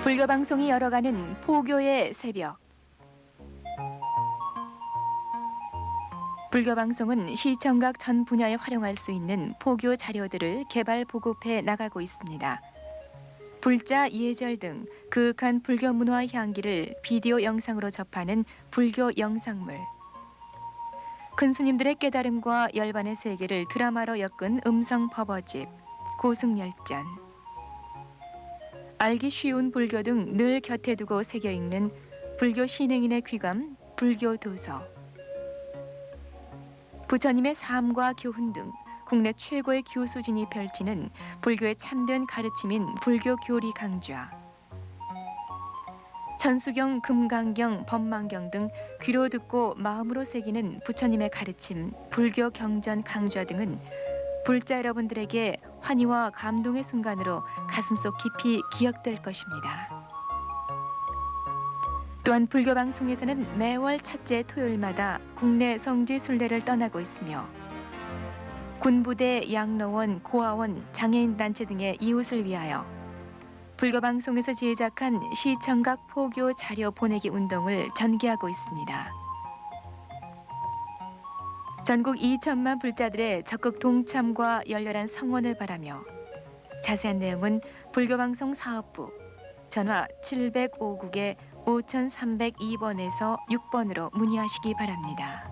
불교 방송이 열어가는 포교의 새벽. 불교 방송은 시청각 전 분야에 활용할 수 있는 포교 자료들을 개발 보급해 나가고 있습니다. 불자, 예절 등 그윽한 불교 문화 향기를 비디오 영상으로 접하는 불교 영상물. 큰 스님들의 깨달음과 열반의 세계를 드라마로 엮은 음성 버버집, 고승열전. 알기 쉬운 불교 등 늘 곁에 두고 새겨 읽는 불교 신행인의 귀감, 불교 도서. 부처님의 삶과 교훈 등 국내 최고의 교수진이 펼치는 불교의 참된 가르침인 불교 교리 강좌. 천수경, 금강경, 법망경 등 귀로 듣고 마음으로 새기는 부처님의 가르침, 불교 경전 강좌 등은 불자 여러분들에게 환희와 감동의 순간으로 가슴속 깊이 기억될 것입니다. 또한 불교 방송에서는 매월 첫째 토요일마다 국내 성지 순례를 떠나고 있으며 군부대, 양로원, 고아원, 장애인 단체 등의 이웃을 위하여 불교 방송에서 제작한 시청각 포교 자료 보내기 운동을 전개하고 있습니다. 전국 2천만 불자들의 적극 동참과 열렬한 성원을 바라며 자세한 내용은 불교방송 사업부 전화 705국에 5302번에서 6번으로 문의하시기 바랍니다.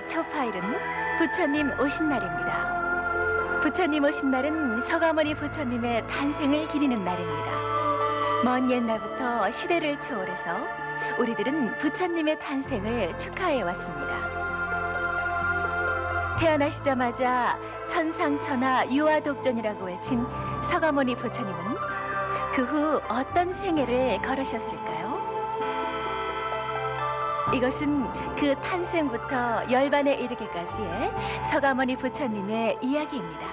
초파일은 부처님 오신 날입니다. 부처님 오신 날은 서가모니 부처님의 탄생을 기리는 날입니다. 먼 옛날부터 시대를 초월해서 우리들은 부처님의 탄생을 축하해 왔습니다. 태어나시자마자 천상천하 유아독존이라고 외친 서가모니 부처님은 그 후 어떤 생애를 걸으셨을까요? 이것은 그 탄생부터 열반에 이르기까지의 서가모니 부처님의 이야기입니다.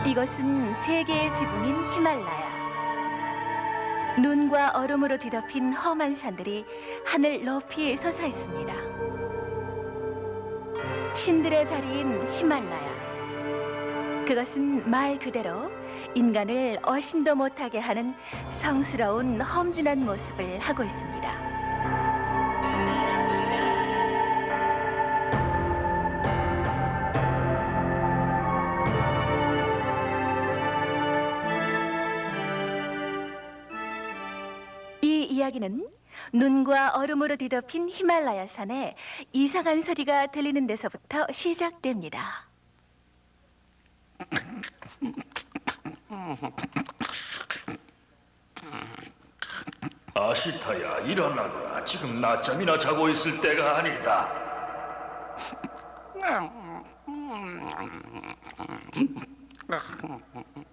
이것은 세계의 지붕인 히말라야. 눈과 얼음으로 뒤덮인 험한 산들이 하늘 높이 솟아 있습니다. 신들의 자리인 히말라야. 그것은 말 그대로 인간을 어신도 못하게 하는 성스러운 험준한 모습을 하고 있습니다. 이야기는 눈과 얼음으로 뒤덮인 히말라야 산에 이상한 소리가 들리는 데서부터 시작됩니다. 아시타야, 일어나거라. 지금 낮잠이나 자고 있을 때가 아니다.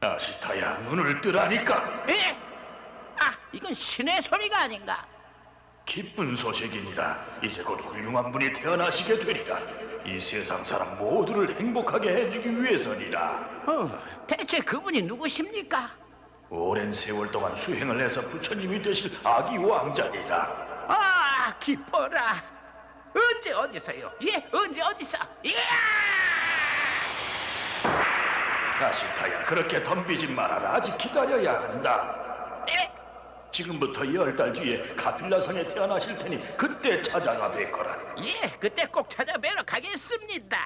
아시타야, 눈을 뜨라니까. 에? 이건 신의 소리가 아닌가? 기쁜 소식이니라. 이제 곧 훌륭한 분이 태어나시게 되리라. 이 세상 사람 모두를 행복하게 해주기 위해서니라. 대체 그분이 누구십니까? 오랜 세월 동안 수행을 해서 부처님이 되실 아기 왕자니라. 기뻐라. 언제 어디서요? 예? 언제 어디서? 아시타야, 그렇게 덤비지 말아라. 아직 기다려야 한다. 예? 지금부터 10달 뒤에 가필라성에 태어나실 테니 그때 찾아가 뵙거라. 예, 그때 꼭 찾아뵈러 가겠습니다.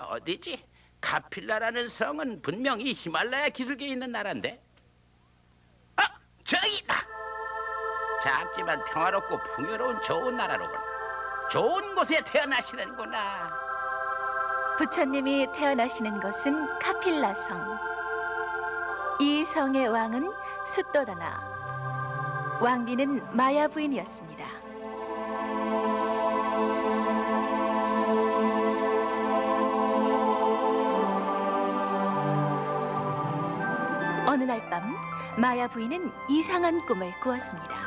어디지? 카필라라는 성은 분명히 히말라야 기슭에 있는 나라인데. 저기다. 작지만 평화롭고 풍요로운 좋은 나라로군. 좋은 곳에 태어나시는구나. 부처님이 태어나시는 곳은 카필라성. 이 성의 왕은 숫도다나. 왕비는 마야 부인이었습니다. 어느 날 밤 마야 부인은 이상한 꿈을 꾸었습니다.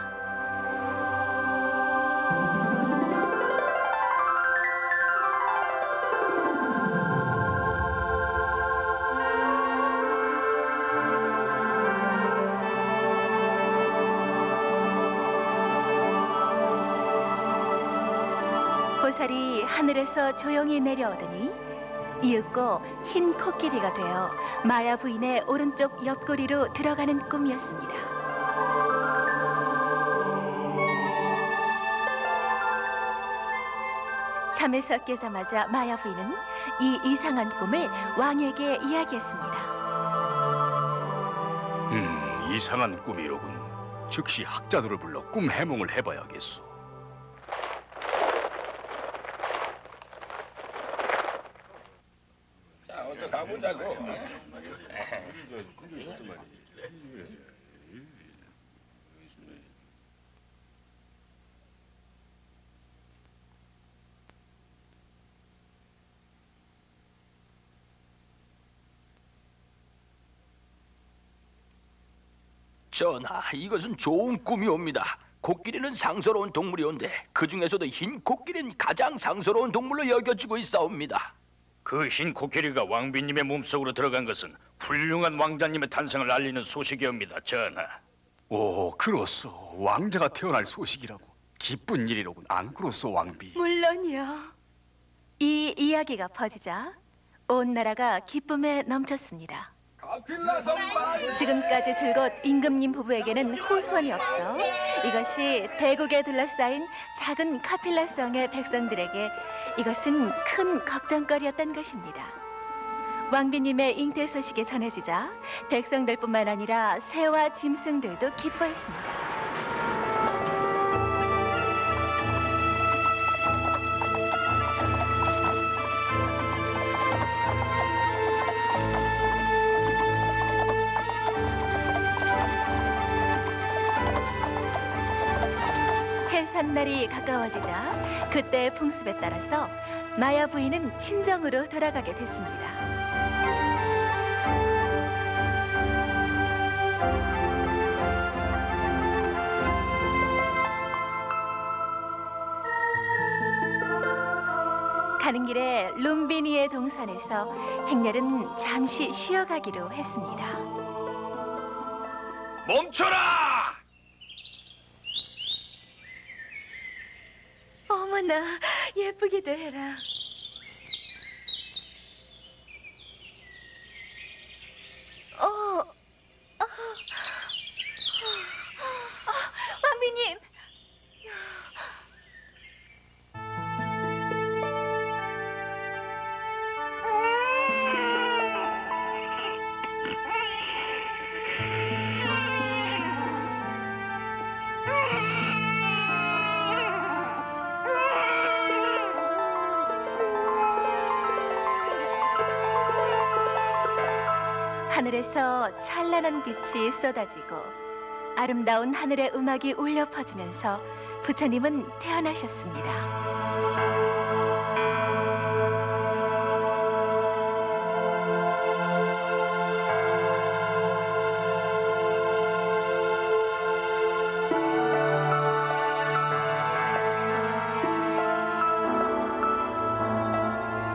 보살이 하늘에서 조용히 내려오더니 이윽고 흰 코끼리가 되어 마야 부인의 오른쪽 옆구리로 들어가는 꿈이었습니다. 잠에서 깨자마자 마야 부인은 이 이상한 꿈을 왕에게 이야기했습니다. 이상한 꿈이로군. 즉시 학자들을 불러 꿈 해몽을 해봐야겠소. 자, 어서 가보자고. 전하, 이것은 좋은 꿈이옵니다. 코끼리는 상서로운 동물이온데 그 중에서도 흰 코끼리는 가장 상서로운 동물로 여겨지고 있사옵니다. 그 흰 코끼리가 왕비님의 몸속으로 들어간 것은 훌륭한 왕자님의 탄생을 알리는 소식이옵니다, 전하. 오, 그렇소. 왕자가 태어날 소식이라고. 기쁜 일이로군. 안 그렇소, 왕비? 물론이요. 이 이야기가 퍼지자 온 나라가 기쁨에 넘쳤습니다. 지금까지 줄곧 임금님 부부에게는 후손이 없어 이것이 대국에 둘러싸인 작은 카필라성의 백성들에게 이것은 큰 걱정거리였던 것입니다. 왕비님의 잉태 소식이 전해지자 백성들뿐만 아니라 새와 짐승들도 기뻐했습니다. 해산날이 가까워지자 그때의 풍습에 따라서 마야 부인은 친정으로 돌아가게 됐습니다. 가는 길에 룸비니의 동산에서 행렬은 잠시 쉬어가기로 했습니다. 멈춰라! 어머나, 예쁘기도 해라. 왕비님. 하늘에서 찬란한 빛이 쏟아지고 아름다운 하늘의 음악이 울려 퍼지면서 부처님은 태어나셨습니다.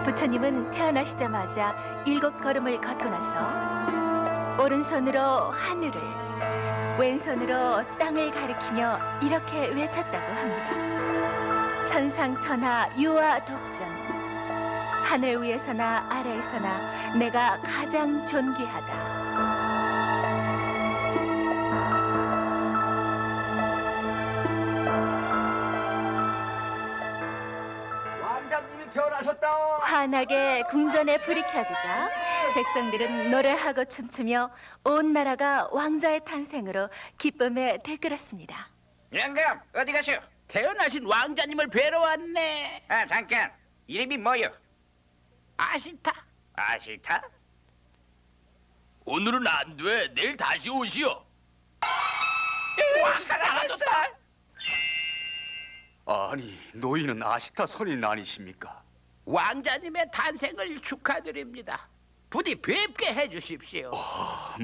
부처님은 태어나시자마자 7걸음을 걷고 나서 오른손으로 하늘을, 왼손으로 땅을 가리키며 이렇게 외쳤다고 합니다. 천상천하 유아 독전, 하늘 위에서나 아래에서나 내가 가장 존귀하다. 왕자님이 태어나셨다. 환하게 궁전에 불이 켜지자 백성들은 노래하고 춤추며 온 나라가 왕자의 탄생으로 기쁨에 들끓었습니다. 영감 어디 가시오? 태어나신 왕자님을 뵈러 왔네. 아 잠깐. 이름이 뭐요? 아시타. 아시타? 오늘은 안 돼. 내일 다시 오시오. 왕가 사라졌다. 아니, 너희는 아시타 선인 아니십니까? 왕자님의 탄생을 축하드립니다. 부디 뵙게 해주십시오.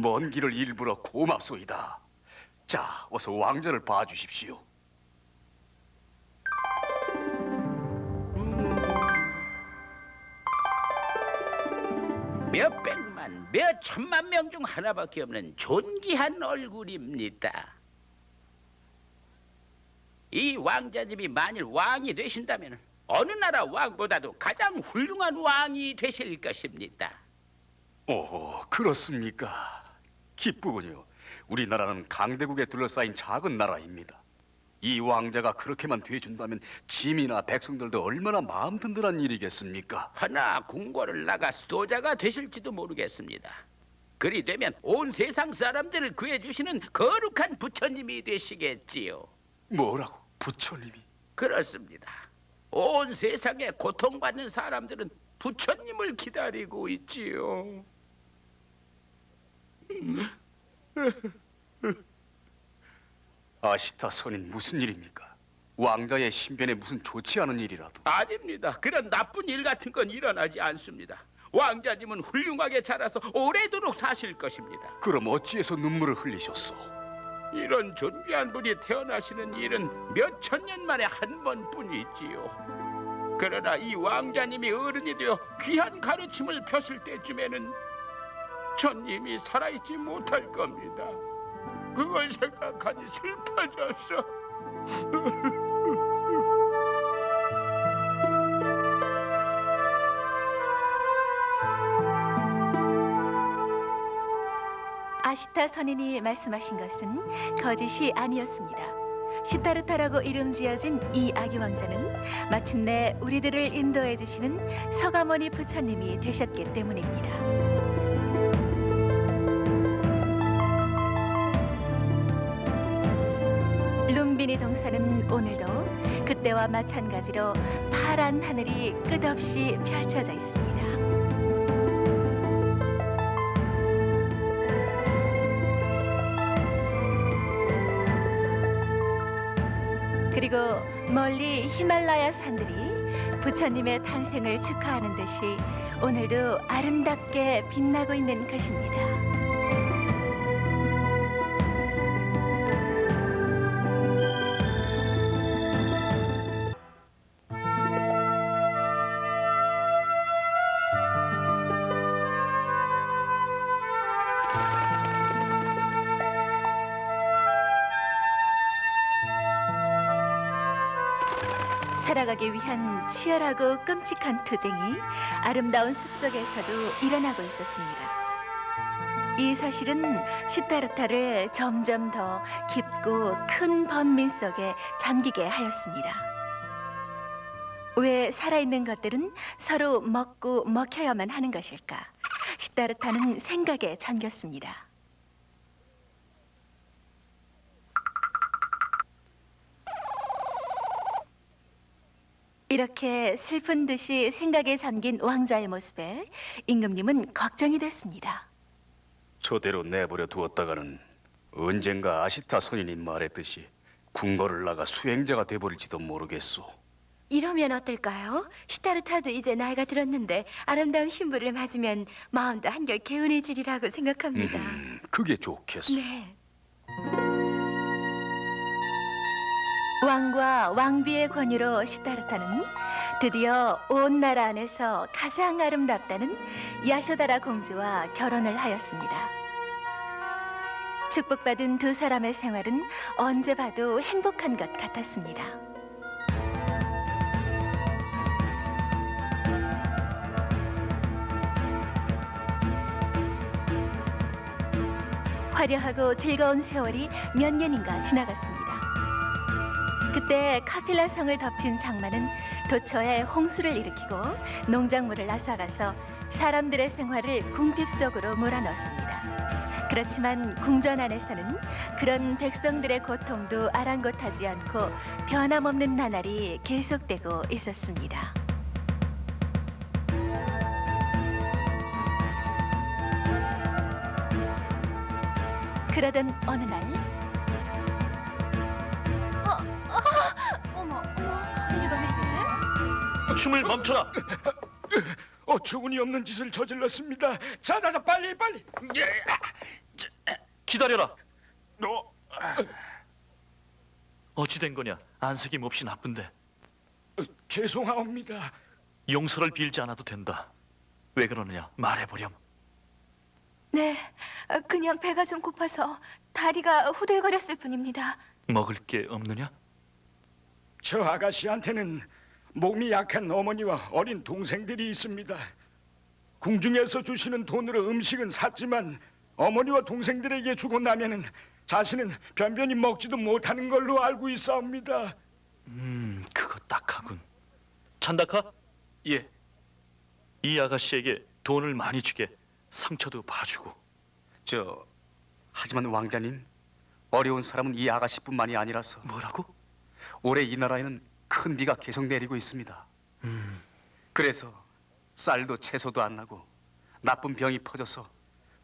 먼 길을 일부러 고맙소이다. 자, 어서 왕자를 봐주십시오. 몇 백만, 몇 천만 명 중 하나밖에 없는 존귀한 얼굴입니다. 이 왕자님이 만일 왕이 되신다면 어느 나라 왕보다도 가장 훌륭한 왕이 되실 것입니다. 오, 그렇습니까? 기쁘군요. 우리나라는 강대국에 둘러싸인 작은 나라입니다. 이 왕자가 그렇게만 돼준다면 짐이나 백성들도 얼마나 마음 든든한 일이겠습니까? 하나 궁궐을 나가 수도자가 되실지도 모르겠습니다. 그리 되면 온 세상 사람들을 구해주시는 거룩한 부처님이 되시겠지요. 뭐라고? 부처님이? 그렇습니다. 온 세상에 고통받는 사람들은 부처님을 기다리고 있지요. 아시타 선인 무슨 일입니까? 왕자의 신변에 무슨 좋지 않은 일이라도. 아닙니다. 그런 나쁜 일 같은 건 일어나지 않습니다. 왕자님은 훌륭하게 자라서 오래도록 사실 것입니다. 그럼 어찌해서 눈물을 흘리셨소? 이런 존귀한 분이 태어나시는 일은 몇 천 년 만에 한 번뿐이지요. 그러나 이 왕자님이 어른이 되어 귀한 가르침을 펴실 때쯤에는 전 이미 살아있지 못할 겁니다. 그걸 생각하니 슬퍼졌어. 아시타 선인이 말씀하신 것은 거짓이 아니었습니다. 시타르타라고 이름 지어진 이 아기 왕자는 마침내 우리들을 인도해 주시는 서가모니 부처님이 되셨기 때문입니다. 룸비니 동산은 오늘도 그때와 마찬가지로 파란 하늘이 끝없이 펼쳐져 있습니다. 그리고 멀리 히말라야 산들이 부처님의 탄생을 축하하는 듯이 오늘도 아름답게 빛나고 있는 것입니다. 살아가기 위한 치열하고 끔찍한 투쟁이 아름다운 숲속에서도 일어나고 있었습니다. 이 사실은 시타르타를 점점 더 깊고 큰 번민 속에 잠기게 하였습니다. 왜 살아있는 것들은 서로 먹고 먹혀야만 하는 것일까? 시타르타는 생각에 잠겼습니다. 이렇게 슬픈 듯이 생각에 잠긴 왕자의 모습에 임금님은 걱정이 됐습니다. 저대로 내버려 두었다가는 언젠가 아시타 선인이 말했듯이 궁궐을 나가 수행자가 돼버릴지도 모르겠소. 이러면 어떨까요? 시타르타도 이제 나이가 들었는데 아름다운 신부를 맞으면 마음도 한결 개운해지리라고 생각합니다. 그게 좋겠소. 네. 왕과 왕비의 권유로 시타르타는 드디어 온 나라 안에서 가장 아름답다는 야쇼다라 공주와 결혼을 하였습니다. 축복받은 두 사람의 생활은 언제 봐도 행복한 것 같았습니다. 화려하고 즐거운 세월이 몇 년인가 지나갔습니다. 그때 카필라 성을 덮친 장마는 도처에 홍수를 일으키고 농작물을 앗아가서 사람들의 생활을 궁핍 속으로 몰아넣었습니다. 그렇지만 궁전 안에서는 그런 백성들의 고통도 아랑곳하지 않고 변함없는 나날이 계속되고 있었습니다. 그러던 어느 날, 어머, 이거 무슨? 춤을 멈춰라. 어처구니 없는 짓을 저질렀습니다. 자자자, 빨리. 기다려라. 어찌 된 거냐? 안색이 몹시 나쁜데. 죄송합니다. 용서를 빌지 않아도 된다. 왜 그러느냐? 말해보렴. 네, 그냥 배가 좀 고파서 다리가 후들거렸을 뿐입니다. 먹을 게 없느냐? 저 아가씨한테는 몸이 약한 어머니와 어린 동생들이 있습니다. 궁중에서 주시는 돈으로 음식은 샀지만 어머니와 동생들에게 주고 나면은 자신은 변변히 먹지도 못하는 걸로 알고 있사옵니다. 그거 딱하군. 찬다카? 예. 이 아가씨에게 돈을 많이 주게. 상처도 봐주고. 하지만 왕자님, 어려운 사람은 이 아가씨뿐만이 아니라서. 뭐라고? 올해 이 나라에는 큰 비가 계속 내리고 있습니다. 그래서 쌀도 채소도 안 나고 나쁜 병이 퍼져서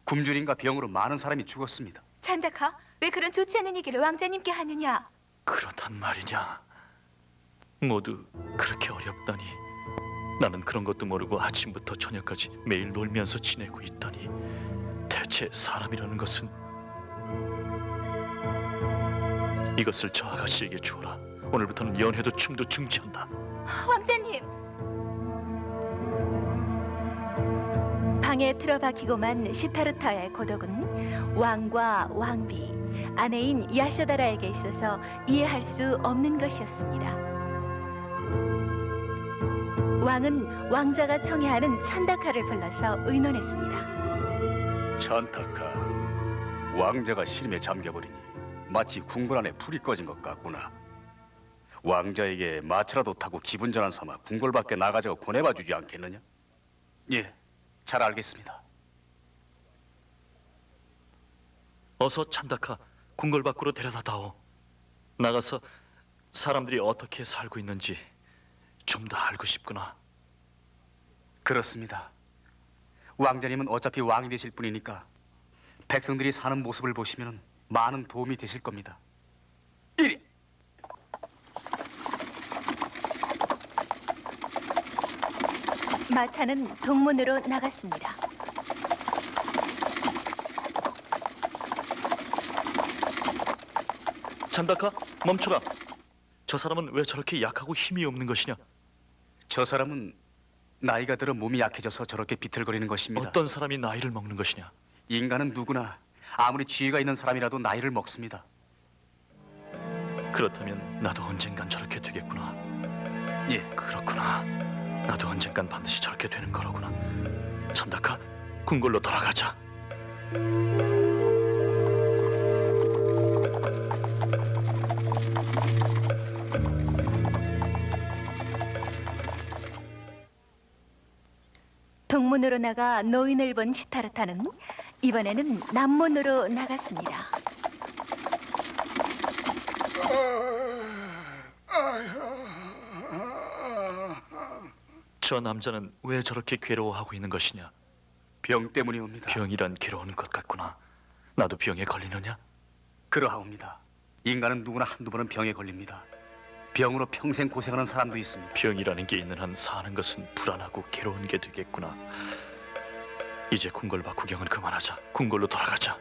굶주림과 병으로 많은 사람이 죽었습니다. 찬다카, 왜 그런 좋지 않은 얘기를 왕자님께 하느냐? 그렇단 말이냐? 모두 그렇게 어렵다니. 나는 그런 것도 모르고 아침부터 저녁까지 매일 놀면서 지내고 있다니. 대체 사람이라는 것은. 이것을 저 아가씨에게 주어라. 오늘부터는 연회도 춤도 중지한다. 왕자님! 방에 틀어박히고만 시타르타의 고독은 왕과 왕비, 아내인 야쇼다라에게 있어서 이해할 수 없는 것이었습니다. 왕은 왕자가 청해하는 찬다카를 불러서 의논했습니다. 찬타카, 왕자가 시름에 잠겨버리니 마치 궁궐 안에 불이 꺼진 것 같구나. 왕자에게 마차라도 타고 기분 전환 삼아 궁궐 밖에 나가자고 보내봐 주지 않겠느냐? 예, 잘 알겠습니다. 어서 찬다카 궁궐 밖으로 데려다다오. 나가서 사람들이 어떻게 살고 있는지 좀 더 알고 싶구나. 그렇습니다. 왕자님은 어차피 왕이 되실 분이니까 백성들이 사는 모습을 보시면 많은 도움이 되실 겁니다. 이리! 마차는 동문으로 나갔습니다. 찬다카, 멈춰라. 저 사람은 왜 저렇게 약하고 힘이 없는 것이냐? 저 사람은 나이가 들어 몸이 약해져서 저렇게 비틀거리는 것입니다. 어떤 사람이 나이를 먹는 것이냐? 인간은 누구나 아무리 지혜가 있는 사람이라도 나이를 먹습니다. 그렇다면 나도 언젠간 저렇게 되겠구나. 예, 그렇구나. 나도 언젠간 반드시 저렇게 되는 거로구나. 찬다카, 궁궐로 돌아가자. 동문으로 나가 노인을 본 시타르타는 이번에는 남문으로 나갔습니다. 저 남자는 왜 저렇게 괴로워하고 있는 것이냐? 병 때문이옵니다. 병이란 괴로운 것 같구나. 나도 병에 걸리느냐? 그러하옵니다. 인간은 누구나 한두 번은 병에 걸립니다. 병으로 평생 고생하는 사람도 있습니다. 병이라는 게 있는 한 사는 것은 불안하고 괴로운 게 되겠구나. 이제 궁궐 밖 구경은 그만하자. 궁궐로 돌아가자.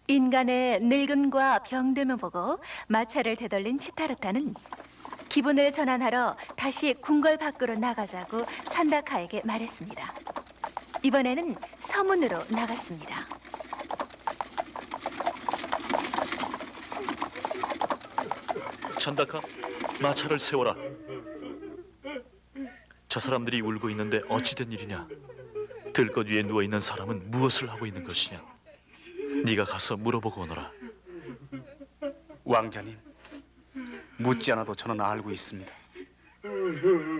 인간의 늙음과 병듦을 보고 마차를 되돌린 시타르타는 기분을 전환하러 다시 궁궐 밖으로 나가자고 찬다카에게 말했습니다. 이번에는 서문으로 나갔습니다. 찬다카, 마차를 세워라. 저 사람들이 울고 있는데 어찌 된 일이냐? 들것 위에 누워 있는 사람은 무엇을 하고 있는 것이냐? 네가 가서 물어보고 오너라. 왕자님, 묻지 않아도 저는 알고 있습니다.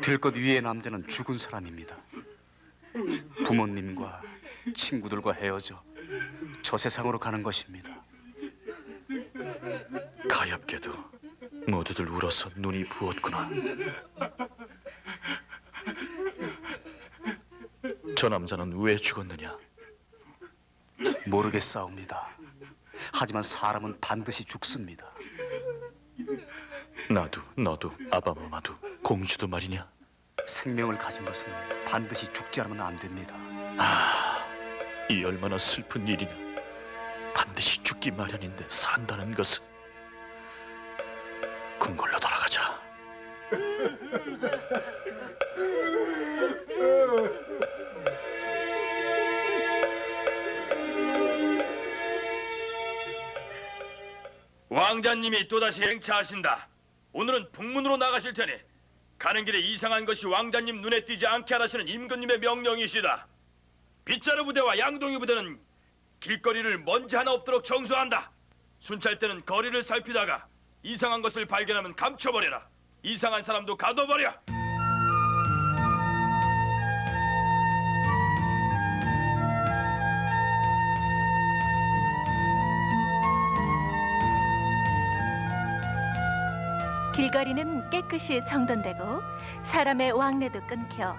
들것 위의 남자는 죽은 사람입니다. 부모님과 친구들과 헤어져 저 세상으로 가는 것입니다. 가엾게도 모두들 울어서 눈이 부었구나. 저 남자는 왜 죽었느냐? 모르겠사옵니다. 하지만 사람은 반드시 죽습니다. 나도 너도 아바마마도 공주도 말이냐? 생명을 가진 것은 반드시 죽지 않으면 안 됩니다. 이 얼마나 슬픈 일이냐. 반드시 죽기 마련인데 산다는 것은. 궁궐로 돌아가자. 왕자님이 또다시 행차하신다. 오늘은 북문으로 나가실 테니 가는 길에 이상한 것이 왕자님 눈에 띄지 않게 하라시는 임금님의 명령이시다. 빗자루 부대와 양동이 부대는 길거리를 먼지 하나 없도록 청소한다. 순찰대는 거리를 살피다가 이상한 것을 발견하면 감춰버려라. 이상한 사람도 가둬버려. 길거리는 깨끗이 정돈되고 사람의 왕래도 끊겨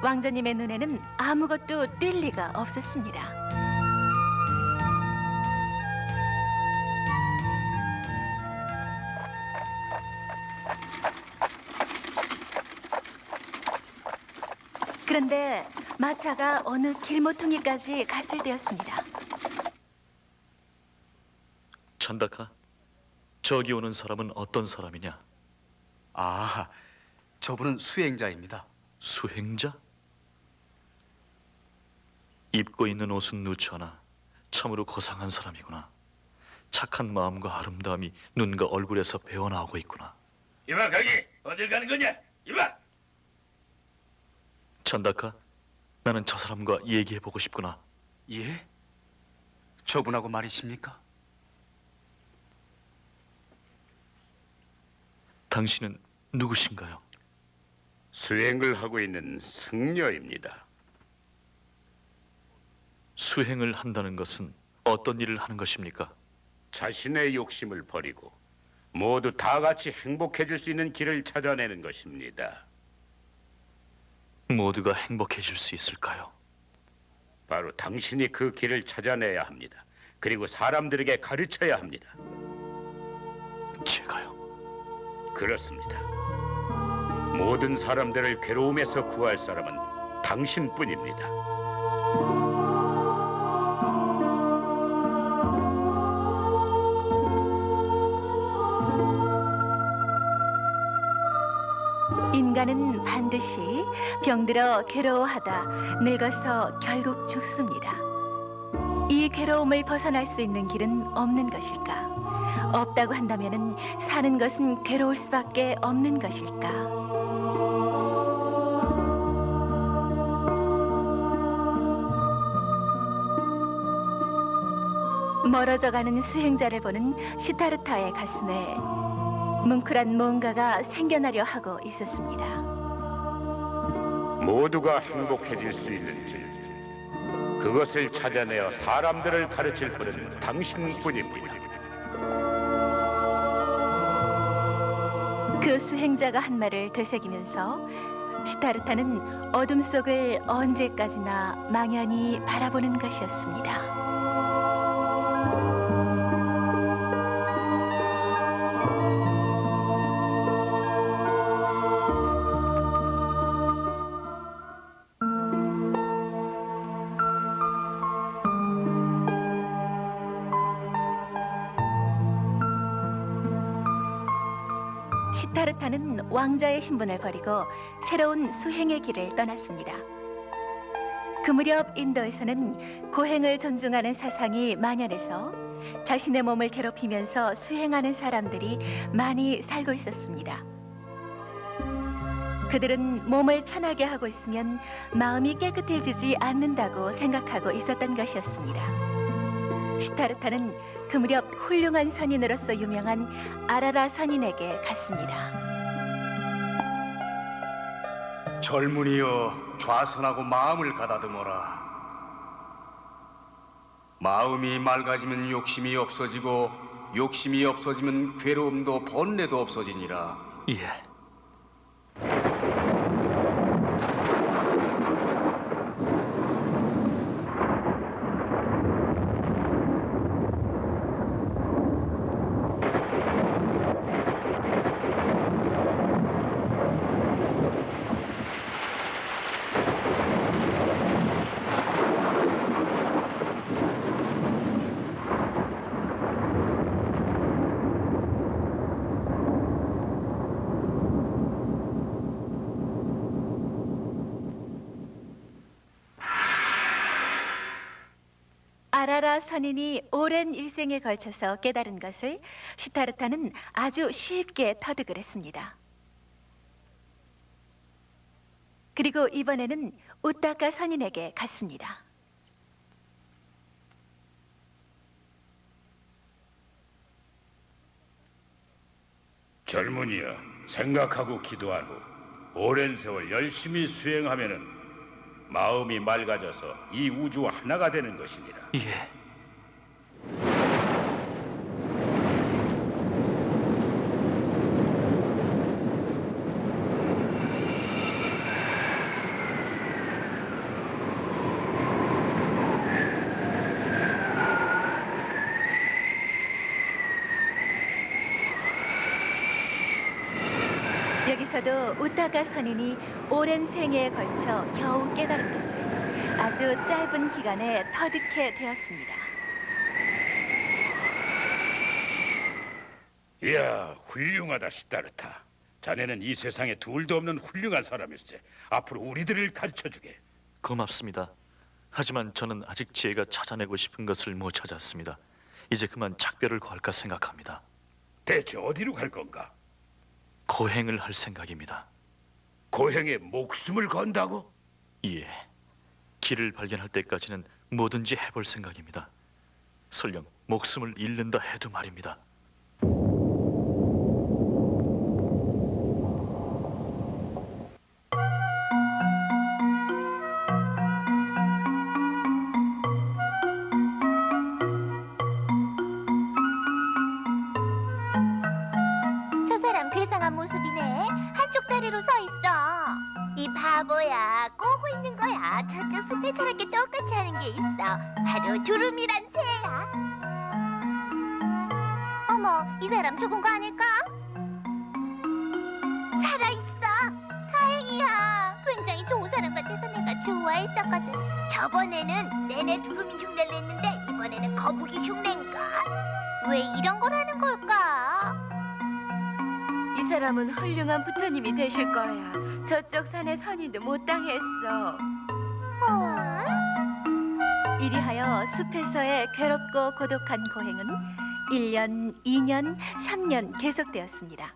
왕자님의 눈에는 아무것도 뛸 리가 없었습니다. 그런데 마차가 어느 길모퉁이까지 갔을 때였습니다. 찬다카, 저기 오는 사람은 어떤 사람이냐? 아, 저분은 수행자입니다. 수행자? 입고 있는 옷은 누추하나 참으로 고상한 사람이구나. 착한 마음과 아름다움이 눈과 얼굴에서 배어나오고 있구나. 이봐, 거기 어딜 가는 거냐? 이봐. 찬다카, 나는 저 사람과 얘기해보고 싶구나. 예? 저분하고 말이십니까? 당신은 누구신가요? 수행을 하고 있는 승려입니다. 수행을 한다는 것은 어떤 일을 하는 것입니까? 자신의 욕심을 버리고 모두 다 같이 행복해질 수 있는 길을 찾아내는 것입니다. 모두가 행복해질 수 있을까요? 바로 당신이 그 길을 찾아내야 합니다. 그리고 사람들에게 가르쳐야 합니다. 제가요? 그렇습니다. 모든 사람들을 괴로움에서 구할 사람은 당신뿐입니다. 인간은 반드시 병들어 괴로워하다 늙어서 결국 죽습니다. 이 괴로움을 벗어날 수 있는 길은 없는 것일까? 없다고 한다면은 사는 것은 괴로울 수밖에 없는 것일까? 멀어져가는 수행자를 보는 시타르타의 가슴에 뭉클한 뭔가가 생겨나려 하고 있었습니다. 모두가 행복해질 수 있는 길, 그것을 찾아내어 사람들을 가르칠 분은 당신뿐입니다. 그 수행자가 한 말을 되새기면서 시타르타는 어둠 속을 언제까지나 망연히 바라보는 것이었습니다. 시타르타는 왕자의 신분을 버리고 새로운 수행의 길을 떠났습니다. 그 무렵 인도에서는 고행을 존중하는 사상이 만연해서 자신의 몸을 괴롭히면서 수행하는 사람들이 많이 살고 있었습니다. 그들은 몸을 편하게 하고 있으면 마음이 깨끗해지지 않는다고 생각하고 있었던 것이었습니다. 시타르타는 그 무렵 훌륭한 선인으로서 유명한 아라라 선인에게 갔습니다. 젊은이여 좌선하고 마음을 가다듬어라. 마음이 맑아지면 욕심이 없어지고 욕심이 없어지면 괴로움도 번뇌도 없어지니라. 예. 아라라 선인이 오랜 일생에 걸쳐서 깨달은 것을 시타르타는 아주 쉽게 터득을 했습니다. 그리고 이번에는 우타카 선인에게 갔습니다. 젊은이여, 생각하고 기도한 후 오랜 세월 열심히 수행하면은 마음이 맑아져서 이 우주와 하나가 되는 것이니라. 예. 여기서도 우타카 선인이 오랜 생애에 걸쳐 겨우 깨달은 것을 아주 짧은 기간에 터득해 되었습니다. 이야, 훌륭하다 시타르타. 자네는 이 세상에 둘도 없는 훌륭한 사람일세. 앞으로 우리들을 가르쳐주게. 고맙습니다. 하지만 저는 아직 제가 찾아내고 싶은 것을 못 찾았습니다. 이제 그만 작별을 구할까 생각합니다. 대체 어디로 갈 건가? 고행을 할 생각입니다. 고행에 목숨을 건다고? 예. 길을 발견할 때까지는 뭐든지 해볼 생각입니다. 설령 목숨을 잃는다 해도 말입니다. 저 사람 괴상한 모습이네. 한쪽 다리로 서 있어. 이 바보야, 꼬고 있는 거야. 저쪽 숲에 저렇게 똑같이 하는 게 있어. 바로 두루미란 새야. 어머, 이 사람 죽은 거 아닐까? 살아있어. 다행이야. 굉장히 좋은 사람 같아서 내가 좋아했었거든. 저번에는 내내 두루미 흉내를 냈는데 이번에는 거북이 흉내인가? 왜 이런 걸 하는 걸까? 이 사람은 훌륭한 부처님이 되실 거야. 저쪽 산의 선인도 못 당했어. 이리하여 숲에서의 괴롭고 고독한 고행은 1년, 2년, 3년 계속되었습니다.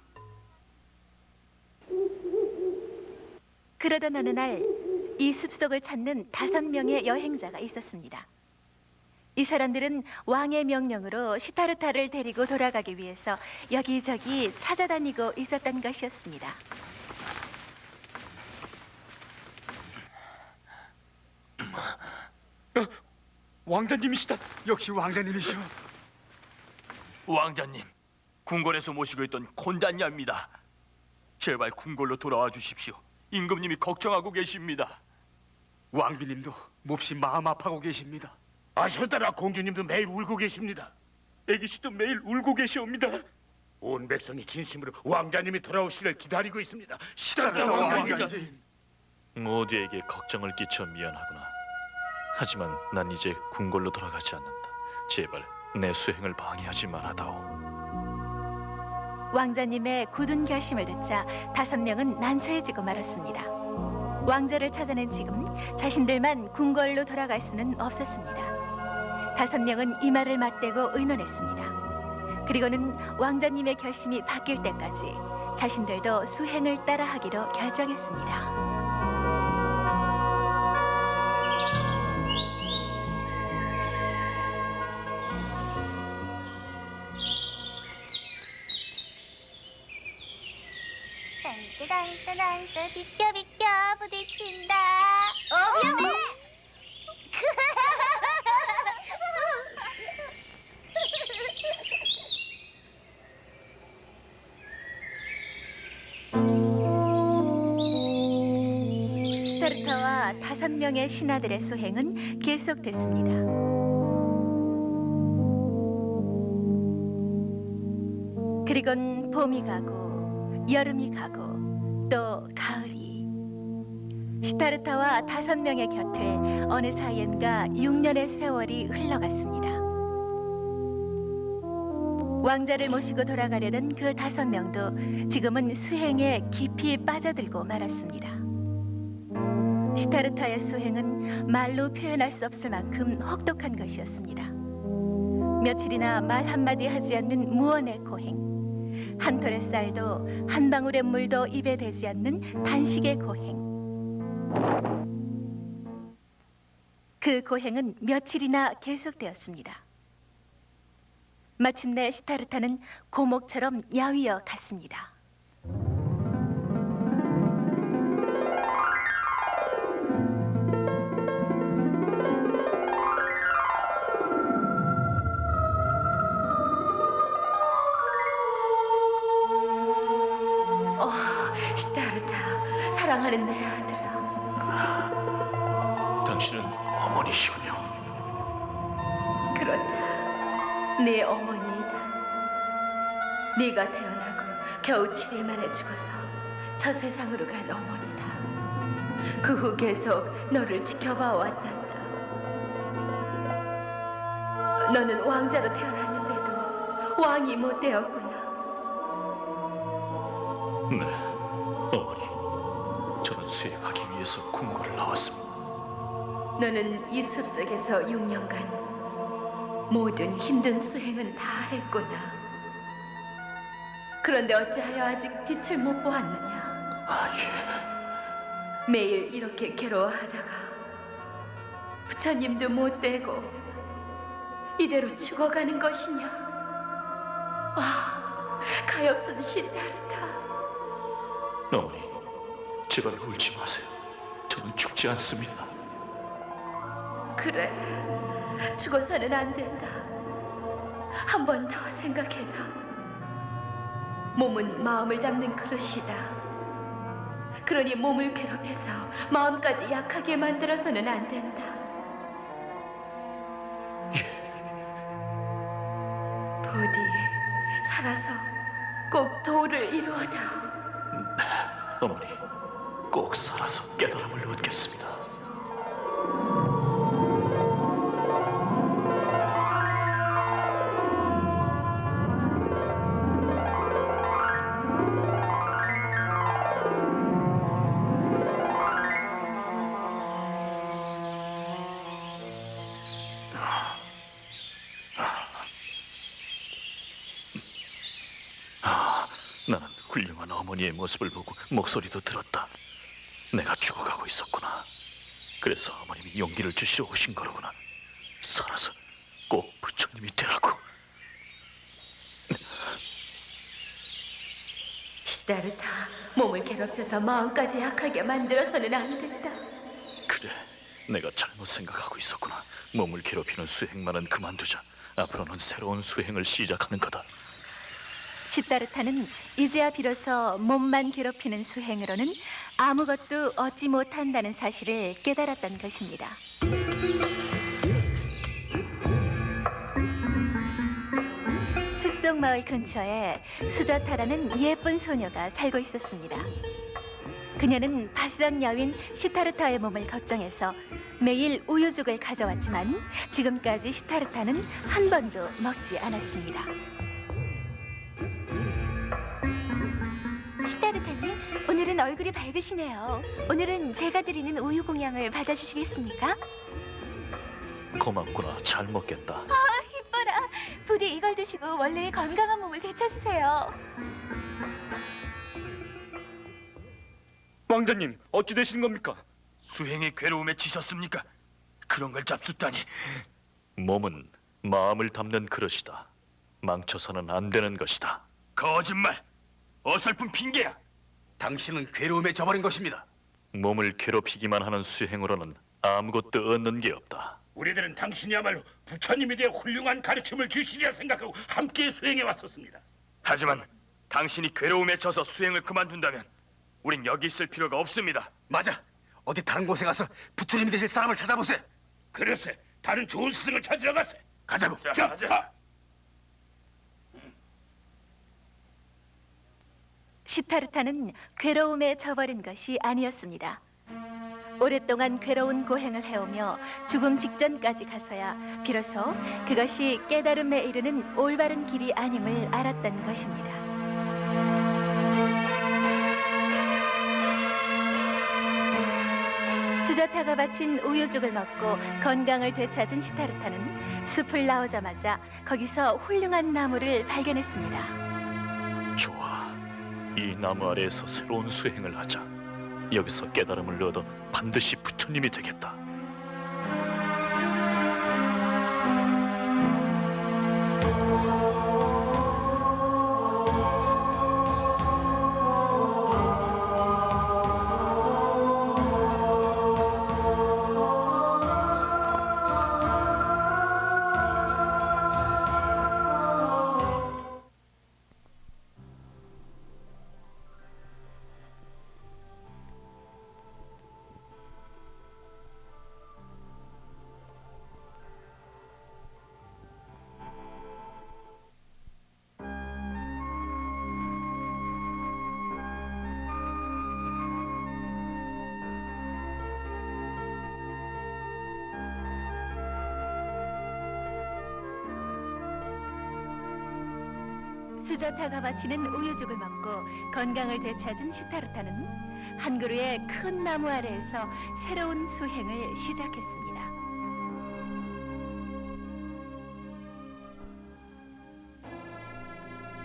그러던 어느 날 이 숲속을 찾는 5명의 여행자가 있었습니다. 이 사람들은 왕의 명령으로 시타르타를 데리고 돌아가기 위해서 여기저기 찾아다니고 있었던 것이었습니다. 왕자님이시다. 역시 왕자님이시오. 왕자님, 궁궐에서 모시고 있던 곤단녀입니다. 제발 궁궐로 돌아와 주십시오. 임금님이 걱정하고 계십니다. 왕비님도 몹시 마음 아파하고 계십니다. 아셨다나 공주님도 매일 울고 계십니다. 애기씨도 매일 울고 계시옵니다. 온 백성이 진심으로 왕자님이 돌아오시길 기다리고 있습니다. 시다르타 왕자님. 왕자님. 모두에게 걱정을 끼쳐 미안하구나. 하지만 난 이제 궁궐로 돌아가지 않는다. 제발 내 수행을 방해하지 말아다오. 왕자님의 굳은 결심을 듣자 5명은 난처해지고 말았습니다. 왕자를 찾아낸 지금 자신들만 궁궐로 돌아갈 수는 없었습니다. 5명은 이 말을 맞대고 의논했습니다. 그리고는 왕자님의 결심이 바뀔 때까지 자신들도 수행을 따라하기로 결정했습니다. 땅땅땅땅 비켜 비켜 부딪힌다. 위험해. 시타르타와 5명의 신하들의 수행은 계속됐습니다. 그리곤 봄이 가고 여름이 가고 또 가을이. 시타르타와 5명의 곁을 어느 사이엔가 6년의 세월이 흘러갔습니다. 왕자를 모시고 돌아가려던 그 5명도 지금은 수행에 깊이 빠져들고 말았습니다. 시타르타의 수행은 말로 표현할 수 없을 만큼 혹독한 것이었습니다. 며칠이나 말 한마디 하지 않는 무언의 고행, 한 톨의 쌀도 한 방울의 물도 입에 대지 않는 단식의 고행. 그 고행은 며칠이나 계속되었습니다. 마침내 시타르타는 고목처럼 야위어 갔습니다. 시타르타, 사랑하는 내 아들아. 당신은 어머니시군요. 그렇다, 네 어머니이다. 네가 태어나고 겨우 7일 만에 죽어서 저 세상으로 간 어머니다. 그 후 계속 너를 지켜봐 왔단다. 너는 왕자로 태어났는데도 왕이 못 되었구나. 네, 어머니. 저는 수행하기 위해서 궁궐을 나왔습니다. 너는 이 숲속에서 6년간 모든 힘든 수행은 다 했구나. 그런데 어찌하여 아직 빛을 못 보았느냐? 예. 매일 이렇게 괴로워하다가 부처님도 못 되고 이대로 죽어가는 것이냐? 가엾은 시타르타. 어머니, 제발 울지 마세요. 저는 죽지 않습니다. 그래, 죽어서는 안 된다. 한 번 더 생각해다. 몸은 마음을 담는 그릇이다. 그러니 몸을 괴롭혀서 마음까지 약하게 만들어서는 안 된다. 부디 살아서 꼭 도를 이루어다. 어머니, 꼭 살아서 깨달음을 얻겠습니다. 나는 훌륭한 어머니의 모습을 보고 목소리도 들었다. 내가 죽어가고 있었구나. 그래서 어머님이 용기를 주시러 오신 거로구나. 살아서 꼭 부처님이 되라고. 시타르타, 몸을 괴롭혀서 마음까지 약하게 만들어서는 안 된다. 그래, 내가 잘못 생각하고 있었구나. 몸을 괴롭히는 수행만은 그만두자. 앞으로는 새로운 수행을 시작하는 거다. 시타르타는 이제야 비로소 몸만 괴롭히는 수행으로는 아무것도 얻지 못한다는 사실을 깨달았던 것입니다. 숲속 마을 근처에 수자타라는 예쁜 소녀가 살고 있었습니다. 그녀는 바싹 야윈 시타르타의 몸을 걱정해서 매일 우유죽을 가져왔지만 지금까지 시타르타는 한 번도 먹지 않았습니다. 시타르타님, 오늘은 얼굴이 밝으시네요. 오늘은 제가 드리는 우유 공양을 받아주시겠습니까? 고맙구나. 잘 먹겠다. 이뻐라. 부디 이걸 드시고 원래의 건강한 몸을 되찾으세요. 왕자님, 어찌 되신 겁니까? 수행의 괴로움에 지셨습니까? 그런 걸 잡숫다니. 몸은 마음을 담는 그릇이다. 망쳐서는 안 되는 것이다. 거짓말! 어설픈 핑계야! 당신은 괴로움에 져버린 것입니다. 몸을 괴롭히기만 하는 수행으로는 아무것도 얻는 게 없다. 우리들은 당신이야말로 부처님에 대해 훌륭한 가르침을 주시리라 생각하고 함께 수행해 왔었습니다. 하지만 당신이 괴로움에 져서 수행을 그만둔다면 우린 여기 있을 필요가 없습니다. 맞아. 어디 다른 곳에 가서 부처님이 되실 사람을 찾아보세요. 그래서 다른 좋은 스승을 찾으러 가세. 가자고. 자, 가자. 시타르타는 괴로움에 져버린 것이 아니었습니다. 오랫동안 괴로운 고행을 해오며 죽음 직전까지 가서야 비로소 그것이 깨달음에 이르는 올바른 길이 아님을 알았던 것입니다. 수자타가 바친 우유죽을 먹고 건강을 되찾은 시타르타는 숲을 나오자마자 거기서 훌륭한 나무를 발견했습니다. 좋아. 이 나무 아래에서 새로운 수행을 하자. 여기서 깨달음을 얻어 반드시 부처님이 되겠다. 수자타가 바치는 우유죽을 먹고 건강을 되찾은 시타르타는 한 그루의 큰 나무 아래에서 새로운 수행을 시작했습니다.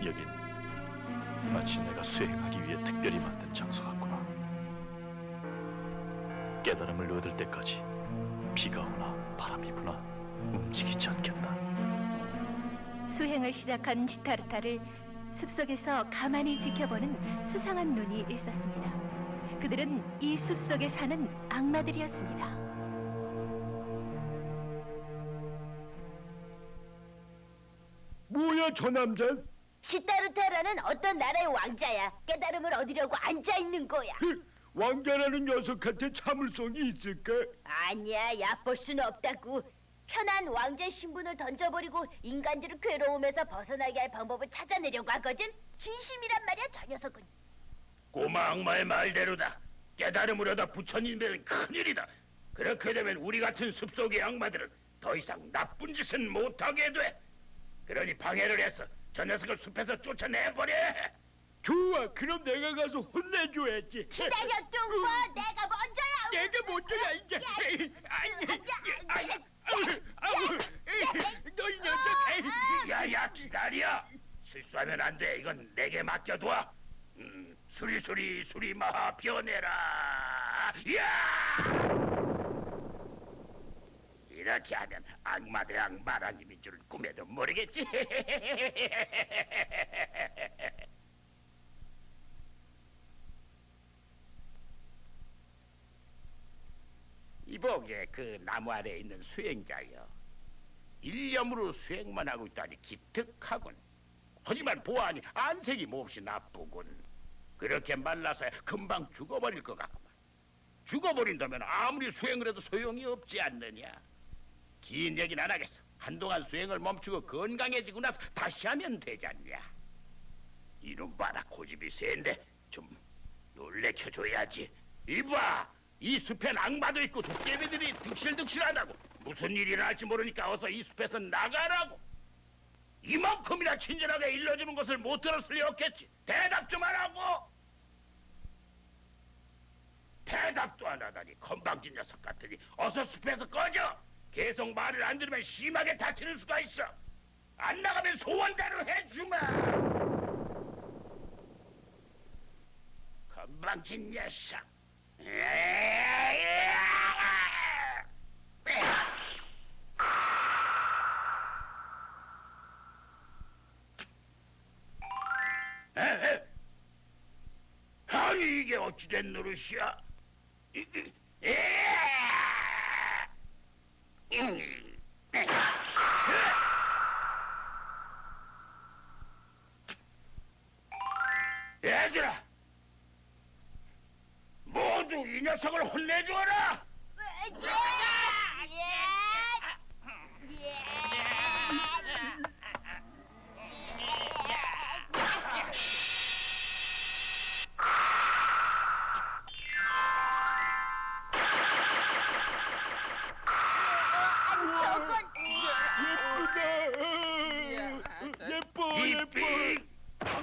여긴 마치 내가 수행하기 위해 특별히 만든 장소 같구나. 깨달음을 얻을 때까지 비가 오나 바람이 부나 움직이지 않겠다. 수행을 시작한 시타르타를 숲속에서 가만히 지켜보는 수상한 눈이 있었습니다. 그들은 이 숲속에 사는 악마들이었습니다. 뭐야 저 남자? 시타르타라는 어떤 나라의 왕자야. 깨달음을 얻으려고 앉아 있는 거야. 왕자라는 녀석한테 참을성이 있을까? 아니야, 얕볼 수는 없다고. 편한 왕자 신분을 던져버리고 인간들을 괴로움에서 벗어나게 할 방법을 찾아내려고 하거든. 진심이란 말이야, 저 녀석은. 꼬마 악마의 말대로다. 깨달음을 얻어 부처님이면 큰일이다. 그렇게 되면 우리 같은 숲속의 악마들은 더 이상 나쁜 짓은 못하게 돼. 그러니 방해를 해서 저 녀석을 숲에서 쫓아내버려. 좋아, 그럼 내가 가서 혼내줘야지. 기다려, 뚱보. 내가 먼저야. 내가 먼저야 이제. 너희 녀석. 야야, 기다려. 실수하면 안 돼. 이건 내게 맡겨둬. 수리수리 마하 변해라. 야! 이렇게 하면 악마 대 악마라님인 줄 꿈에도 모르겠지. 이보게, 그 나무 아래에 있는 수행자여. 일념으로 수행만 하고 있다니 기특하군. 하지만 보아하니 안색이 몹시 나쁘군. 그렇게 말라서 금방 죽어버릴 것 같구만. 죽어버린다면 아무리 수행을 해도 소용이 없지 않느냐. 긴 얘기는 안 하겠어. 한동안 수행을 멈추고 건강해지고 나서 다시 하면 되지 않냐. 이놈 봐라, 고집이 센데 좀 놀래켜줘야지. 이봐, 이 숲엔 악마도 있고 도깨비들이 득실득실하다고. 무슨 일이 날지 모르니까 어서 이 숲에서 나가라고. 이만큼이나 친절하게 일러주는 것을 못 들었을 리 없겠지. 대답 좀 하라고. 대답도 안 하다니 건방진 녀석 같으니 어서 숲에서 꺼져. 계속 말을 안 들으면 심하게 다치는 수가 있어. 안 나가면 소원대로 해주마. 건방진 녀석. 아니, 어찌된 노릇이야? 얘들아, 모두 이 녀석을 혼내주어라!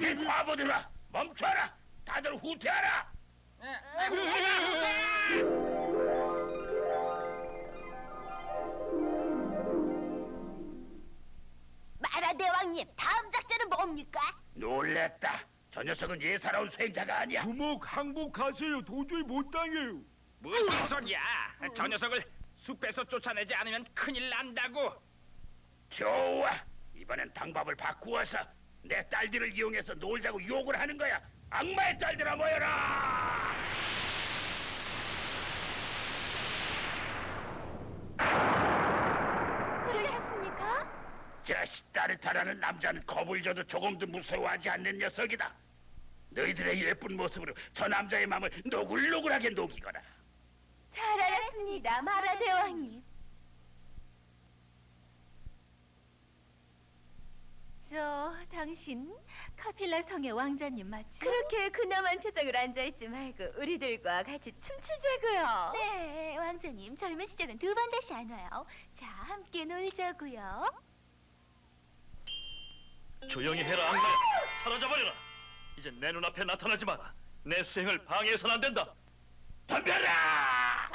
이 바보들아, 멈춰라! 다들 후퇴하라! 마라 대왕님, 다음 작전은 뭡니까? 놀랬다. 저 녀석은 예사로운 수행자가 아니야. 두목 항복하세요. 도저히 못 당해요. 무슨 소리야? 저 녀석을 숲에서 쫓아내지 않으면 큰일 난다고. 좋아. 이번엔 방법을 바꾸어서 내 딸들을 이용해서 놀자고 욕을 하는 거야. 악마의 딸들아, 모여라! 그러셨습니까? 저 시타르타라는 남자는 겁을 줘도 조금도 무서워하지 않는 녀석이다. 너희들의 예쁜 모습으로 저 남자의 마음을 노글노글하게 녹이거라. 잘 알았습니다, 마라 대왕님. 당신 카필라 성의 왕자님 맞지? 그렇게 근엄한 표정으로 앉아있지 말고 우리들과 같이 춤추자고요. 네, 왕자님, 젊은 시절은 두 번 다시 안 와요. 자, 함께 놀자고요. 조용히 해라 악마야. 사라져버려라. 이제 내 눈앞에 나타나지 마라. 내 수행을 방해해서는 안 된다. 덤벼라!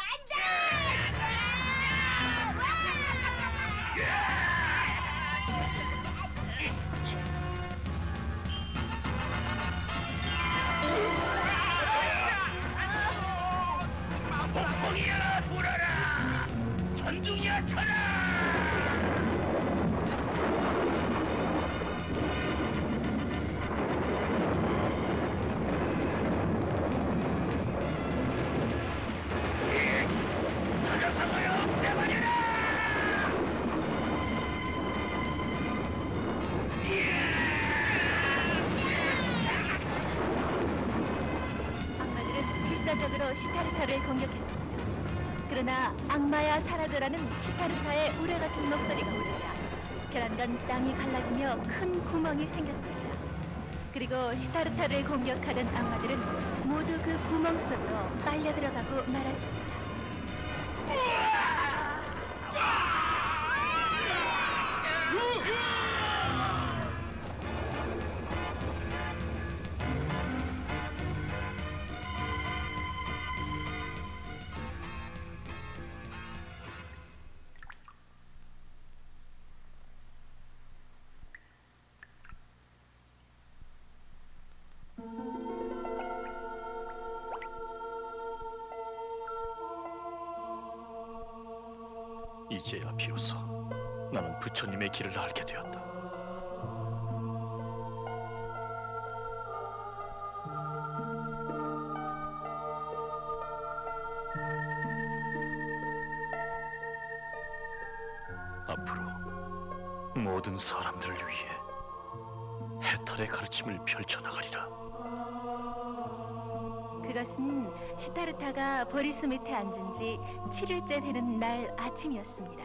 폭풍이야 불어라! 천둥이야 쳐라! 저 녀석을 없애버려라! 악마들은 필사적으로 시타르타를 공격했습니다. 그러나 악마야 사라져라는 시타르타의 우레 같은 목소리가 울리자 벼랑간 땅이 갈라지며 큰 구멍이 생겼습니다. 그리고 시타르타를 공격하던 악마들은 모두 그 구멍 속으로 빨려 들어가고 말았습니다. 이제야 비로소 나는 부처님의 길을 알게 되었다. 앞으로 모든 사람들을 위해 해탈의 가르침을 펼쳐나가리라. 그것은 시타르타가 보리수 밑에 앉은 지 7일째 되는 날 아침이었습니다.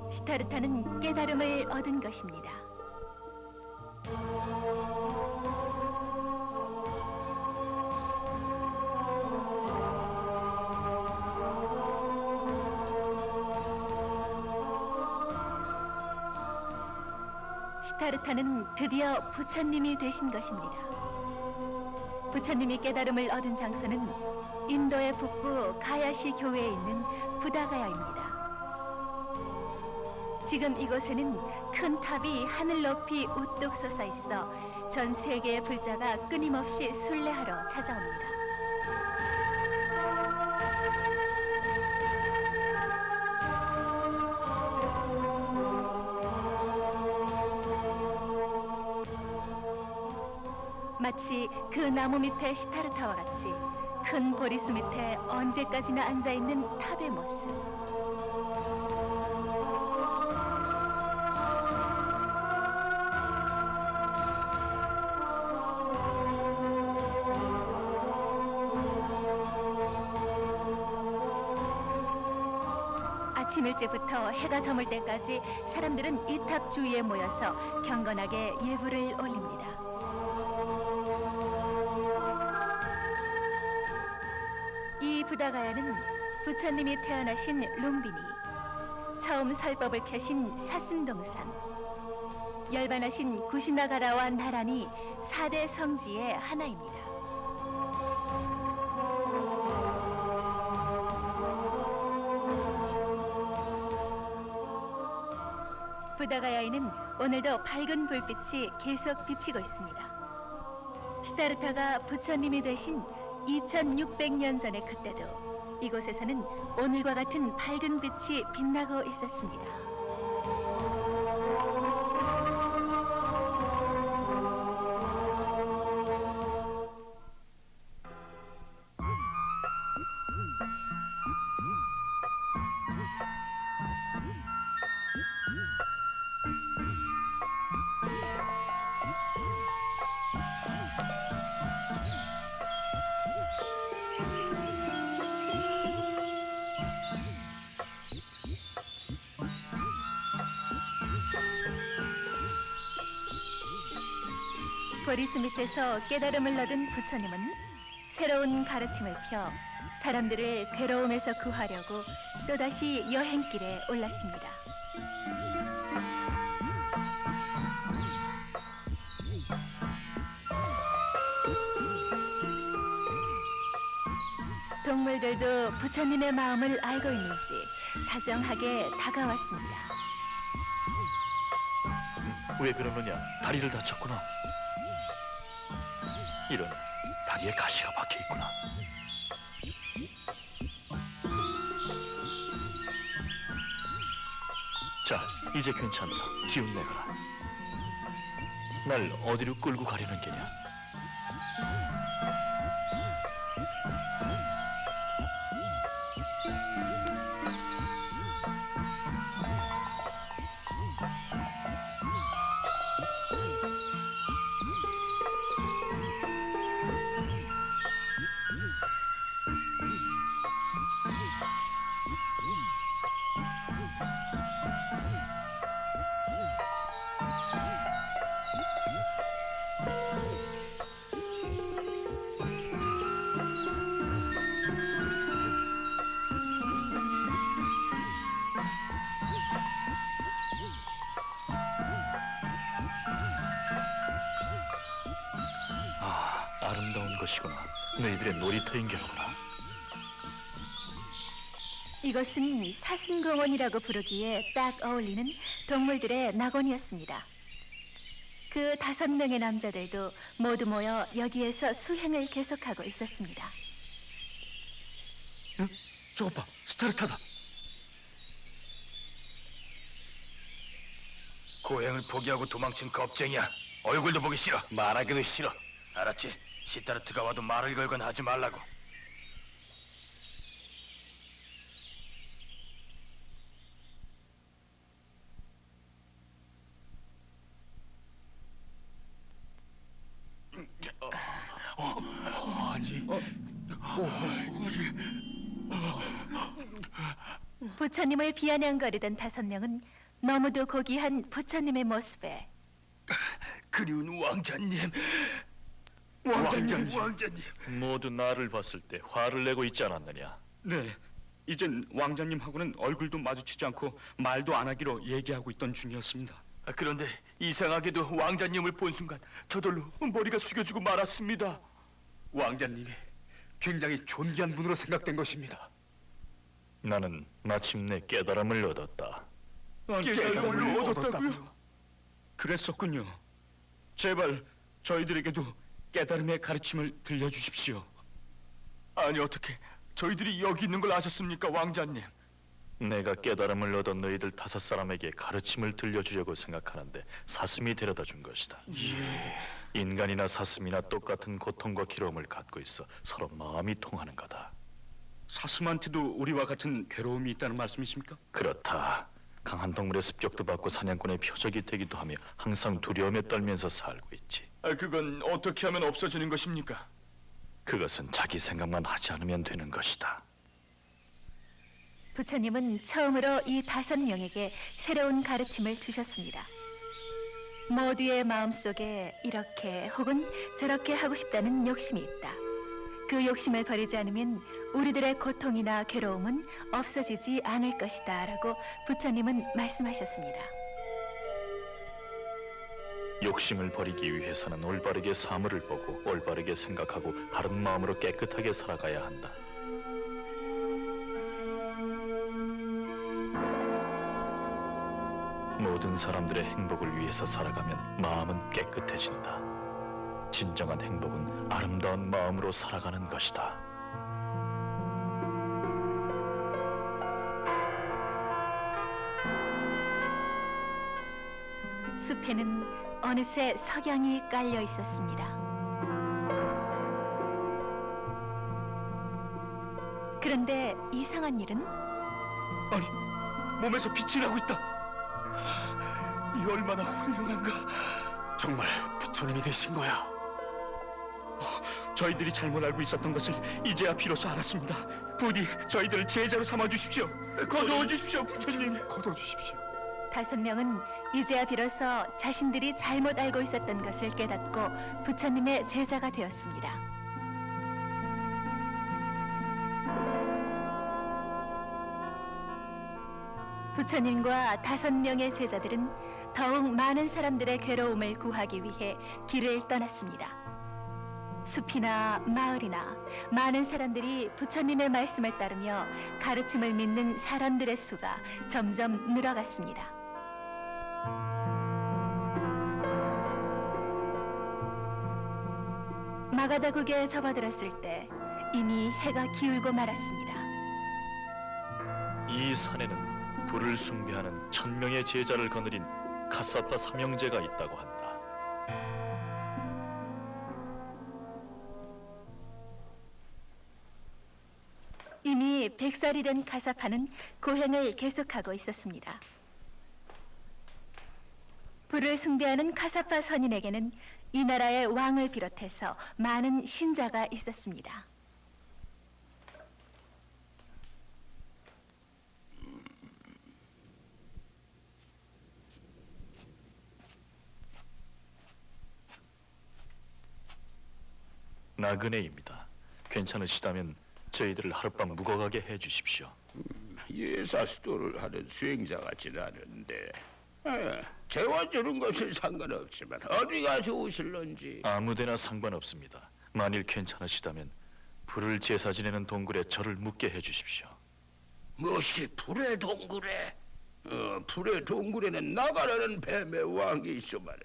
시타르타는 깨달음을 얻은 것입니다. 시타르타는 드디어 부처님이 되신 것입니다. 부처님이 깨달음을 얻은 장소는 인도의 북부 가야시 교회에 있는 부다가야입니다. 지금 이곳에는 큰 탑이 하늘 높이 우뚝 솟아 있어 전 세계의 불자가 끊임없이 순례하러 찾아옵니다. 마치 그 나무 밑에 시타르타와 같이 큰 보리수 밑에 언제까지나 앉아있는 탑의 모습. 아침 일찍부터 해가 저물 때까지 사람들은 이 탑 주위에 모여서 경건하게 예불을 올립니다. 이 부다가야는 부처님이 태어나신 룸비니, 처음 설법을 켜신 사슴동산, 열반하신 구시나가라와 나란히 4대 성지의 하나입니다. 부다가야에는 오늘도 밝은 불빛이 계속 비치고 있습니다. 시타르타가 부처님이 되신 2600년 전의 그때도 이곳에서는 오늘과 같은 밝은 빛이 빛나고 있었습니다. 보리수 밑에서 깨달음을 얻은 부처님은 새로운 가르침을 펴 사람들을 괴로움에서 구하려고 또다시 여행길에 올랐습니다. 동물들도 부처님의 마음을 알고 있는지 다정하게 다가왔습니다. 왜 그러느냐? 다리를 다쳤구나. 이런, 다리에 가시가 박혀 있구나. 자, 이제 괜찮다. 기운 내거라. 날 어디로 끌고 가려는 게냐? 아름다운 것이구나. 너희들의 놀이터인 게로구나. 이것은 사슴공원이라고 부르기에 딱 어울리는 동물들의 낙원이었습니다. 그 5명의 남자들도 모두 모여 여기에서 수행을 계속하고 있었습니다. 저것 봐, 스타르타다. 고행을 포기하고 도망친 겁쟁이야. 얼굴도 보기 싫어. 말하기도 싫어. 알았지? 시타르트가 와도 말을 걸거나 하지 말라고. 부처님을 비아냥거리던 5명은 너무도 고귀한 부처님의 모습에 그리운 왕자님. 모두 나를 봤을 때 화를 내고 있지 않았느냐? 네, 이젠 왕자님하고는 얼굴도 마주치지 않고 말도 안 하기로 얘기하고 있던 중이었습니다. 그런데 이상하게도 왕자님을 본 순간 저절로 머리가 숙여지고 말았습니다. 왕자님이 굉장히 존귀한 분으로 생각된 것입니다. 나는 마침내 깨달음을 얻었다. 깨달음을 얻었다고요? 그랬었군요. 제발 저희들에게도 깨달음의 가르침을 들려주십시오. 아니 어떻게 저희들이 여기 있는 걸 아셨습니까, 왕자님? 내가 깨달음을 얻은 너희들 5사람에게 가르침을 들려주려고 생각하는데 사슴이 데려다 준 것이다. 인간이나 사슴이나 똑같은 고통과 괴로움을 갖고 있어 서로 마음이 통하는 거다. 사슴한테도 우리와 같은 괴로움이 있다는 말씀이십니까? 그렇다. 강한 동물의 습격도 받고 사냥꾼의 표적이 되기도 하며 항상 두려움에 떨면서 살고 있지. 그건 어떻게 하면 없어지는 것입니까? 그것은 자기 생각만 하지 않으면 되는 것이다. 부처님은 처음으로 이 5명에게 새로운 가르침을 주셨습니다. 모두의 마음속에 이렇게 혹은 저렇게 하고 싶다는 욕심이 있다. 그 욕심을 버리지 않으면 우리들의 고통이나 괴로움은 없어지지 않을 것이다 라고 부처님은 말씀하셨습니다. 욕심을 버리기 위해서는 올바르게 사물을 보고 올바르게 생각하고 바른 마음으로 깨끗하게 살아가야 한다. 모든 사람들의 행복을 위해서 살아가면 마음은 깨끗해진다. 진정한 행복은 아름다운 마음으로 살아가는 것이다. 숲에는 어느새 석양이 깔려 있었습니다. 그런데 이상한 일은 아니, 몸에서 빛이 나고 있다. 이 얼마나 훌륭한가. 정말 부처님이 되신 거야. 저희들이 잘못 알고 있었던 것을 이제야 비로소 알았습니다. 부디 저희들을 제자로 삼아 주십시오. 거두어 주십시오, 부처님. 거둬 주십시오. 5명은 이제야 비로소 자신들이 잘못 알고 있었던 것을 깨닫고 부처님의 제자가 되었습니다. 부처님과 5명의 제자들은 더욱 많은 사람들의 괴로움을 구하기 위해 길을 떠났습니다. 숲이나 마을이나 많은 사람들이 부처님의 말씀을 따르며 가르침을 믿는 사람들의 수가 점점 늘어갔습니다. 마가다국에 접어들었을 때 이미 해가 기울고 말았습니다. 이 산에는 불을 숭배하는 1000명의 제자를 거느린 카사파 삼형제가 있다고 한다. 이미 100살이 된 카사파는 고행을 계속하고 있었습니다. 불을 숭배하는 카사파 선인에게는 이 나라의 왕을 비롯해서 많은 신자가 있었습니다. 나그네입니다. 괜찮으시다면 저희들을 하룻밤 묵어가게 해주십시오. 예사스도를 하는 수행자 같지는 않은데 재워주는 것은 상관없지만 어디가 좋으실런지. 아무데나 상관없습니다. 만일 괜찮으시다면 불을 제사 지내는 동굴에 저를 묵게 해주십시오. 무엇이 불의 동굴에? 불의 동굴에는 나가라는 뱀의 왕이 있어만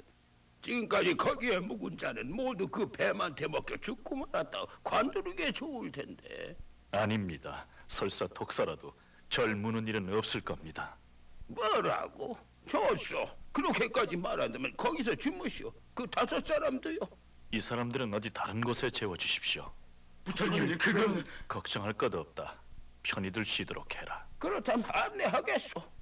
지금까지 거기에 묵은 자는 모두 그 뱀한테 먹혀 죽고 말았다. 관두는 게 좋을 텐데. 아닙니다. 설사 독사라도 절 무는 일은 없을 겁니다. 뭐라고? 좋소. 그렇게까지 말한다면 거기서 주무시오. 그 5사람도요. 이 사람들은 어디 다른 곳에 재워주십시오. 부처님, 그건... 걱정할 것 없다. 편히들 쉬도록 해라. 그렇다면 안내하겠소.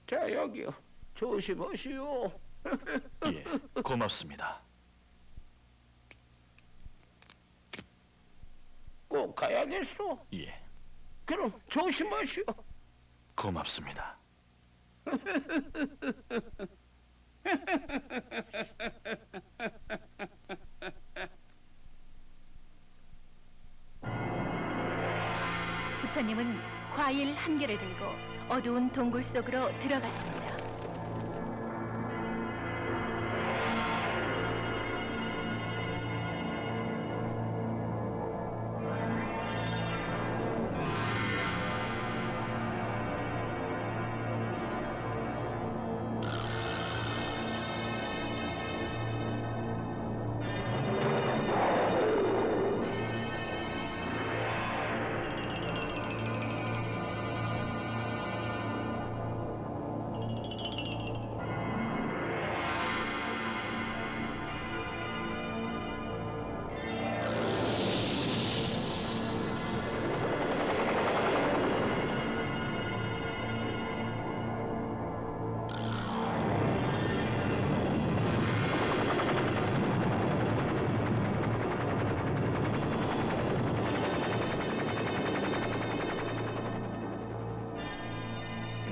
자, 여기요. 조심하시오. 예, 고맙습니다. 꼭 가야겠소. 예, 그럼 조심하시오. 고맙습니다. 부처님은 과일 한 개를 들고 어두운 동굴 속으로 들어갔습니다.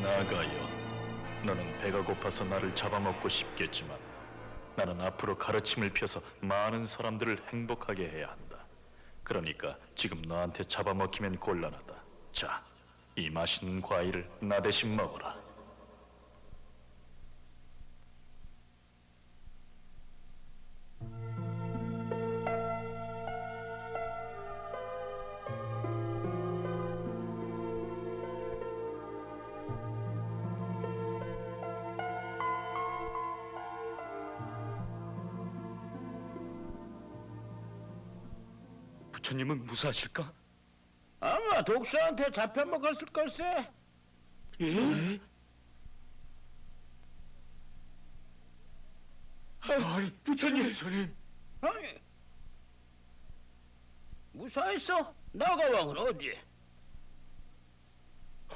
나가여, 너는 배가 고파서 나를 잡아먹고 싶겠지만 나는 앞으로 가르침을 펴서 많은 사람들을 행복하게 해야 한다. 그러니까 지금 너한테 잡아먹히면 곤란하다. 자, 이 맛있는 과일을 나 대신 먹어라. 부처님은 무사하실까? 아마 독수한테 잡혀먹었을 걸세. 예? 부처님. 아니, 무사했어? 나가왕은 어디?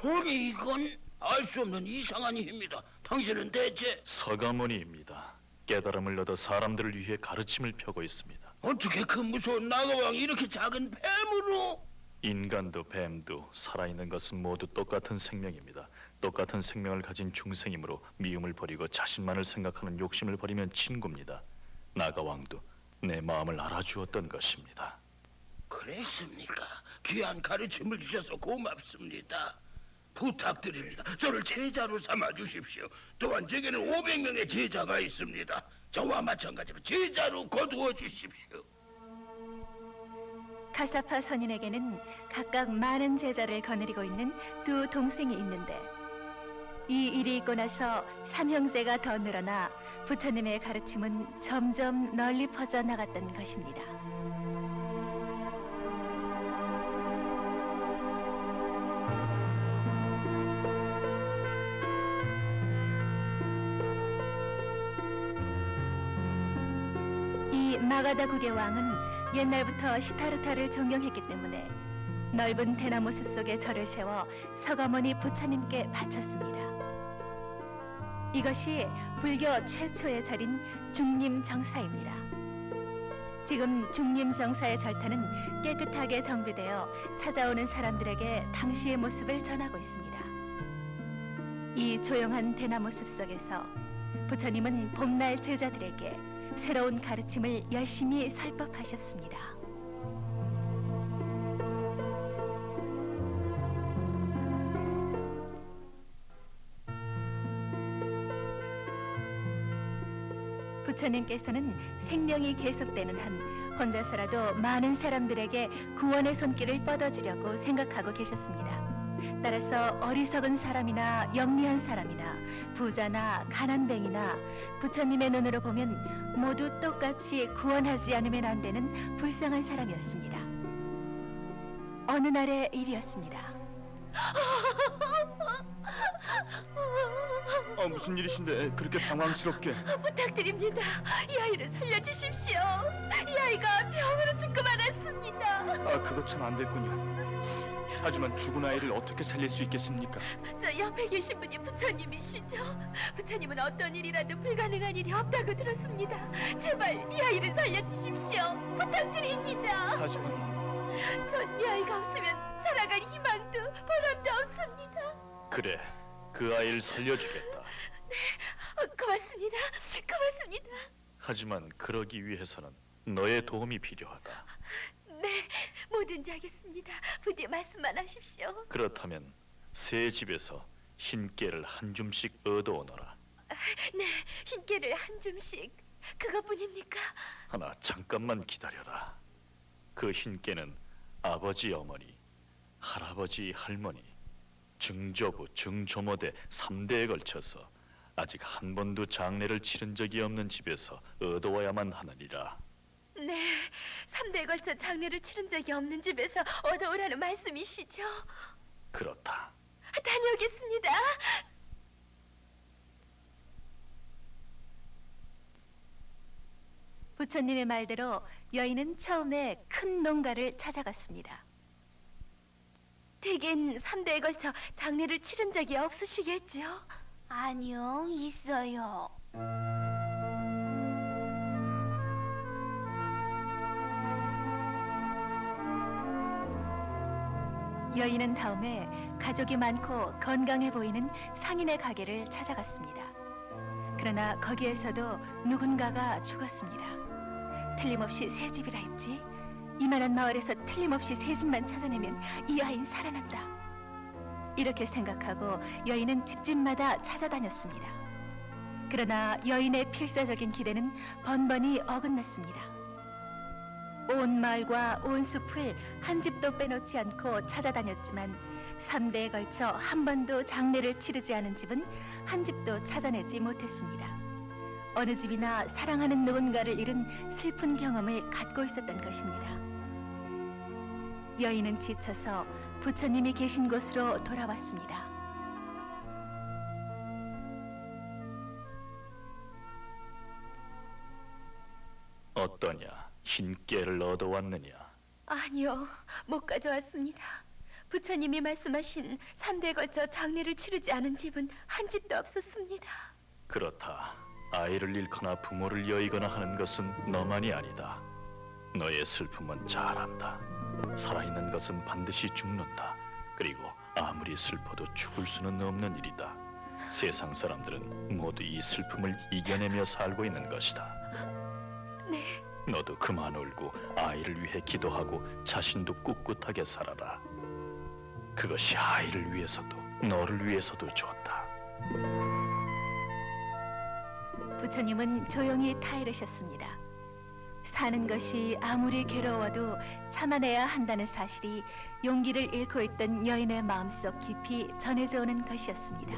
아니, 이건 알 수 없는 이상한 힘이다. 당신은 대체 서가모니입니다. 깨달음을 얻어 사람들을 위해 가르침을 펴고 있습니다. 어떻게 그 무서운 나가왕이 이렇게 작은 뱀으로? 인간도 뱀도 살아있는 것은 모두 똑같은 생명입니다. 똑같은 생명을 가진 중생이므로 미움을 버리고 자신만을 생각하는 욕심을 버리면 친구입니다. 나가왕도 내 마음을 알아주었던 것입니다. 그랬습니까? 귀한 가르침을 주셔서 고맙습니다. 부탁드립니다. 저를 제자로 삼아 주십시오. 또한 제게는 500명의 제자가 있습니다. 저와 마찬가지로 제자로 거두어 주십시오. 카사파 선인에게는 각각 많은 제자를 거느리고 있는 두 동생이 있는데, 이 일이 있고 나서 삼형제가 더 늘어나 부처님의 가르침은 점점 널리 퍼져 나갔던 것입니다. 이 마가다국의 왕은 옛날부터 시타르타를 존경했기 때문에 넓은 대나무 숲 속에 절을 세워 서가모니 부처님께 바쳤습니다. 이것이 불교 최초의 절인 중림정사입니다. 지금 중림정사의 절타는 깨끗하게 정비되어 찾아오는 사람들에게 당시의 모습을 전하고 있습니다. 이 조용한 대나무 숲 속에서 부처님은 봄날 제자들에게 새로운 가르침을 열심히 설법하셨습니다. 부처님께서는 생명이 계속되는 한 혼자서라도 많은 사람들에게 구원의 손길을 뻗어주려고 생각하고 계셨습니다. 따라서 어리석은 사람이나 영리한 사람이나 부자나 가난뱅이나 부처님의 눈으로 보면 모두 똑같이 구원하지 않으면 안 되는 불쌍한 사람이었습니다. 어느 날의 일이었습니다. 무슨 일이신데 그렇게 당황스럽게? 부탁드립니다. 이 아이를 살려주십시오. 이 아이가 병으로 죽고 말았습니다. 그거 참 안 됐군요. 하지만 죽은 아이를 어떻게 살릴 수 있겠습니까? 저 옆에 계신 분이 부처님이시죠. 부처님은 어떤 일이라도 불가능한 일이 없다고 들었습니다. 제발 이 아이를 살려주십시오. 부탁드립니다. 하지만 전 이 아이가 없으면 살아갈 희망도 보람도 없습니다. 그래, 그 아이를 살려주겠다. 네, 고맙습니다. 고맙습니다. 하지만 그러기 위해서는 너의 도움이 필요하다. 네, 뭐든지 하겠습니다. 부디 말씀만 하십시오. 그렇다면 새 집에서 흰 깨를 한 줌씩 얻어오너라. 네, 흰깨를 한 줌씩. 그것뿐입니까? 하나 잠깐만 기다려라. 그 흰 깨는 아버지 어머니, 할아버지 할머니, 증조부 증조모대 3대에 걸쳐서 아직 한 번도 장례를 치른 적이 없는 집에서 얻어와야만 하느니라. 네, 3대에 걸쳐 장례를 치른 적이 없는 집에서 얻어오라는 말씀이시죠? 그렇다. 다녀오겠습니다. 부처님의 말대로 여인은 처음에 큰 농가를 찾아갔습니다. 대개는 3대에 걸쳐 장례를 치른 적이 없으시겠죠? 아니요, 있어요. 여인은 다음에 가족이 많고 건강해 보이는 상인의 가게를 찾아갔습니다. 그러나 거기에서도 누군가가 죽었습니다. 틀림없이 새 집이라 했지. 이만한 마을에서 틀림없이 새 집만 찾아내면 이 아이는 살아난다. 이렇게 생각하고 여인은 집집마다 찾아다녔습니다. 그러나 여인의 필사적인 기대는 번번이 어긋났습니다. 온 마을과 온 숲을 한 집도 빼놓지 않고 찾아다녔지만 3대에 걸쳐 한 번도 장례를 치르지 않은 집은 한 집도 찾아내지 못했습니다. 어느 집이나 사랑하는 누군가를 잃은 슬픈 경험을 갖고 있었던 것입니다. 여인은 지쳐서 부처님이 계신 곳으로 돌아왔습니다. 어떠냐? 흰 깨를 얻어왔느냐? 아니요, 못 가져왔습니다. 부처님이 말씀하신 3대에 걸쳐 장례를 치르지 않은 집은 한 집도 없었습니다. 그렇다. 아이를 잃거나 부모를 여의거나 하는 것은 너만이 아니다. 너의 슬픔은 잘 안다. 살아있는 것은 반드시 죽는다. 그리고 아무리 슬퍼도 죽을 수는 없는 일이다. 세상 사람들은 모두 이 슬픔을 이겨내며 살고 있는 것이다. 네. 너도 그만 울고 아이를 위해 기도하고 자신도 꿋꿋하게 살아라. 그것이 아이를 위해서도 너를 위해서도 좋다. 부처님은 조용히 타이르셨습니다. 사는 것이 아무리 괴로워도 참아내야 한다는 사실이 용기를 잃고 있던 여인의 마음속 깊이 전해져 오는 것이었습니다.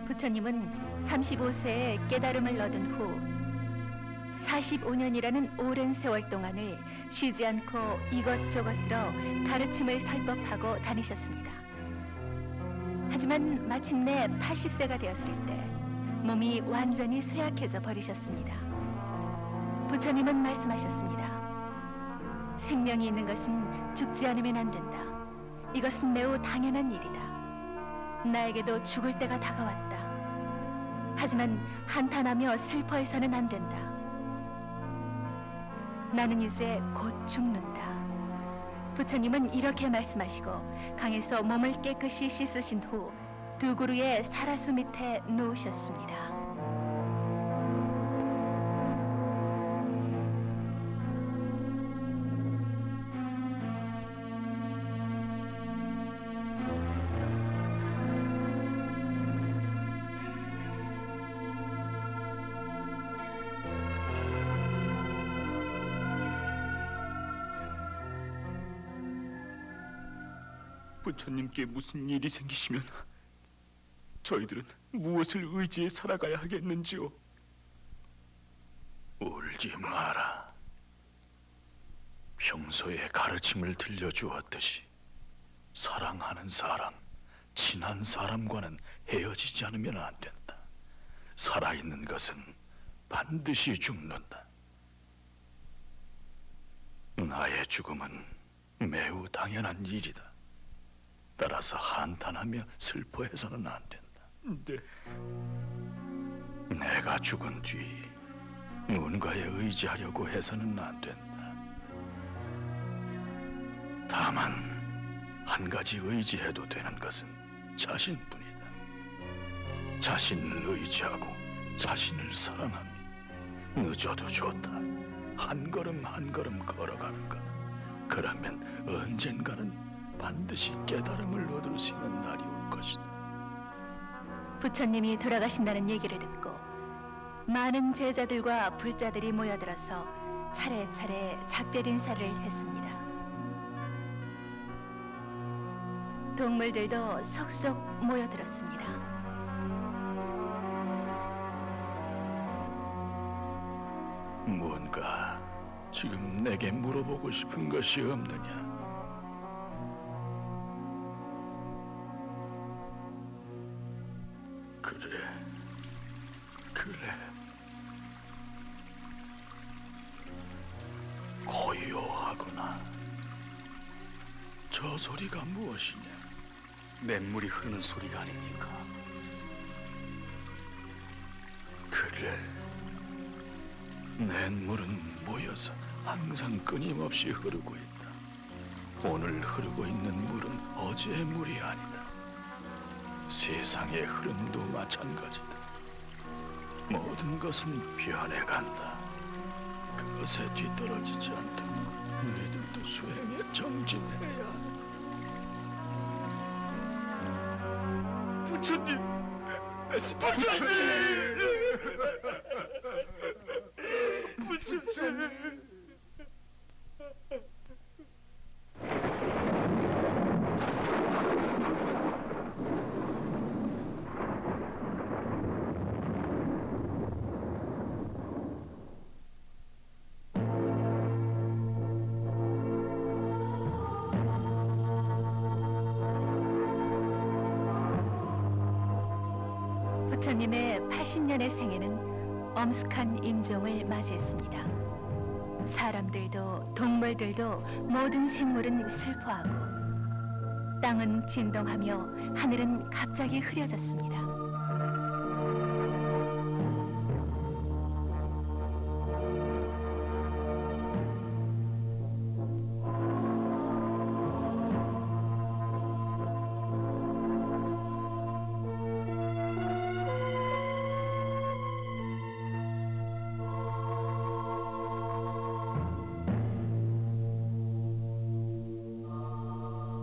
부처님은 35세에 깨달음을 얻은 후 45년이라는 오랜 세월 동안을 쉬지 않고 이것저것으로 가르침을 설법하고 다니셨습니다. 하지만 마침내 80세가 되었을 때 몸이 완전히 쇠약해져 버리셨습니다. 부처님은 말씀하셨습니다. 생명이 있는 것은 죽지 않으면 안 된다. 이것은 매우 당연한 일이다. 나에게도 죽을 때가 다가왔다. 하지만 한탄하며 슬퍼해서는 안 된다. 나는 이제 곧 죽는다. 부처님은 이렇게 말씀하시고 강에서 몸을 깨끗이 씻으신 후 두 그루의 사라수 밑에 누우셨습니다. 부처님께 무슨 일이 생기시면 저희들은 무엇을 의지해 살아가야 하겠는지요? 울지 마라. 평소에 가르침을 들려주었듯이 사랑하는 사람, 친한 사람과는 헤어지지 않으면 안 된다. 살아있는 것은 반드시 죽는다. 나의 죽음은 매우 당연한 일이다. 따라서 한탄하며 슬퍼해서는 안 된다. 네. 내가 죽은 뒤 누군가에 의지하려고 해서는 안 된다. 다만 한 가지 의지해도 되는 것은 자신뿐이다. 자신을 의지하고 자신을 사랑하며 늦어도 좋다. 한 걸음 한 걸음 걸어가는 것. 그러면 언젠가는 반드시 깨달음을 얻을 수 있는 날이 올 것이다. 부처님이 돌아가신다는 얘기를 듣고 많은 제자들과 불자들이 모여들어서 차례차례 작별 인사를 했습니다. 동물들도 속속 모여들었습니다. 뭔가 지금 내게 물어보고 싶은 것이 없느냐? 그래. 고요하구나. 저 소리가 무엇이냐? 냇물이 흐르는 소리가 아닙니까? 그래, 냇물은 모여서 항상 끊임없이 흐르고 있다. 오늘 흐르고 있는 물은 어제의 물이 아니다. 세상의 흐름도 마찬가지다. 모든 것은 변해간다. 그것에 뒤떨어지지 않도록 우리들도 수행에 정진해야 한다. 부처님! 부처님! 부처님의 80년의 생애는 엄숙한 임종을 맞이했습니다. 사람들도 동물들도 모든 생물은 슬퍼하고 땅은 진동하며 하늘은 갑자기 흐려졌습니다.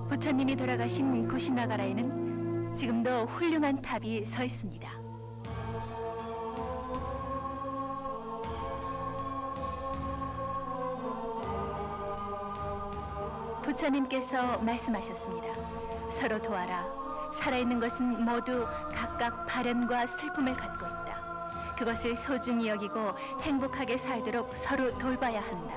부처님이 돌아가신 구시나가라에는 지금도 훌륭한 탑이 서 있습니다. 부처님께서 말씀하셨습니다. 서로 도와라. 살아있는 것은 모두 각각 바램과 슬픔을 갖고 있다. 그것을 소중히 여기고 행복하게 살도록 서로 돌봐야 한다.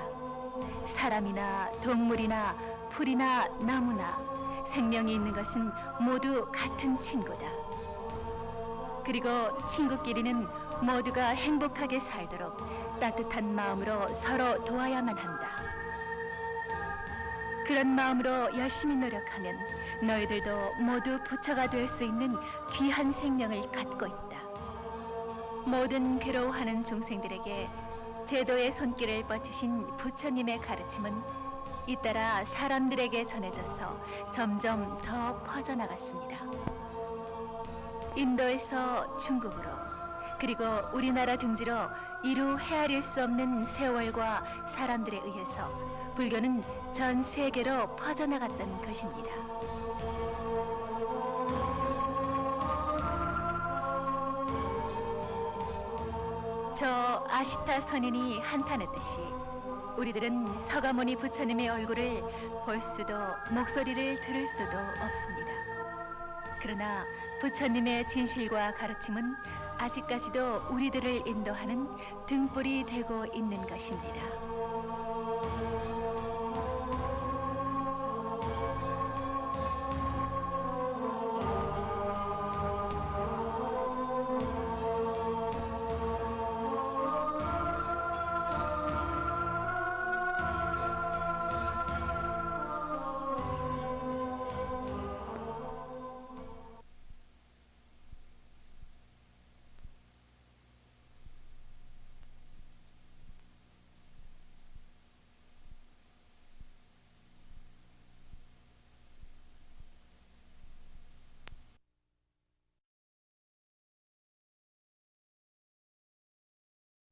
사람이나 동물이나 풀이나 나무나 생명이 있는 것은 모두 같은 친구다. 그리고 친구끼리는 모두가 행복하게 살도록 따뜻한 마음으로 서로 도와야만 한다. 그런 마음으로 열심히 노력하면 너희들도 모두 부처가 될 수 있는 귀한 생명을 갖고 있다. 모든 괴로워하는 종생들에게 제도의 손길을 뻗치신 부처님의 가르침은 잇따라 사람들에게 전해져서 점점 더 퍼져나갔습니다. 인도에서 중국으로, 그리고 우리나라 등지로 이루 헤아릴 수 없는 세월과 사람들에 의해서 불교는 전 세계로 퍼져나갔던 것입니다. 저 아시타 선인이 한탄했듯이 우리들은 서가모니 부처님의 얼굴을 볼 수도 목소리를 들을 수도 없습니다. 그러나 부처님의 진실과 가르침은 아직까지도 우리들을 인도하는 등불이 되고 있는 것입니다.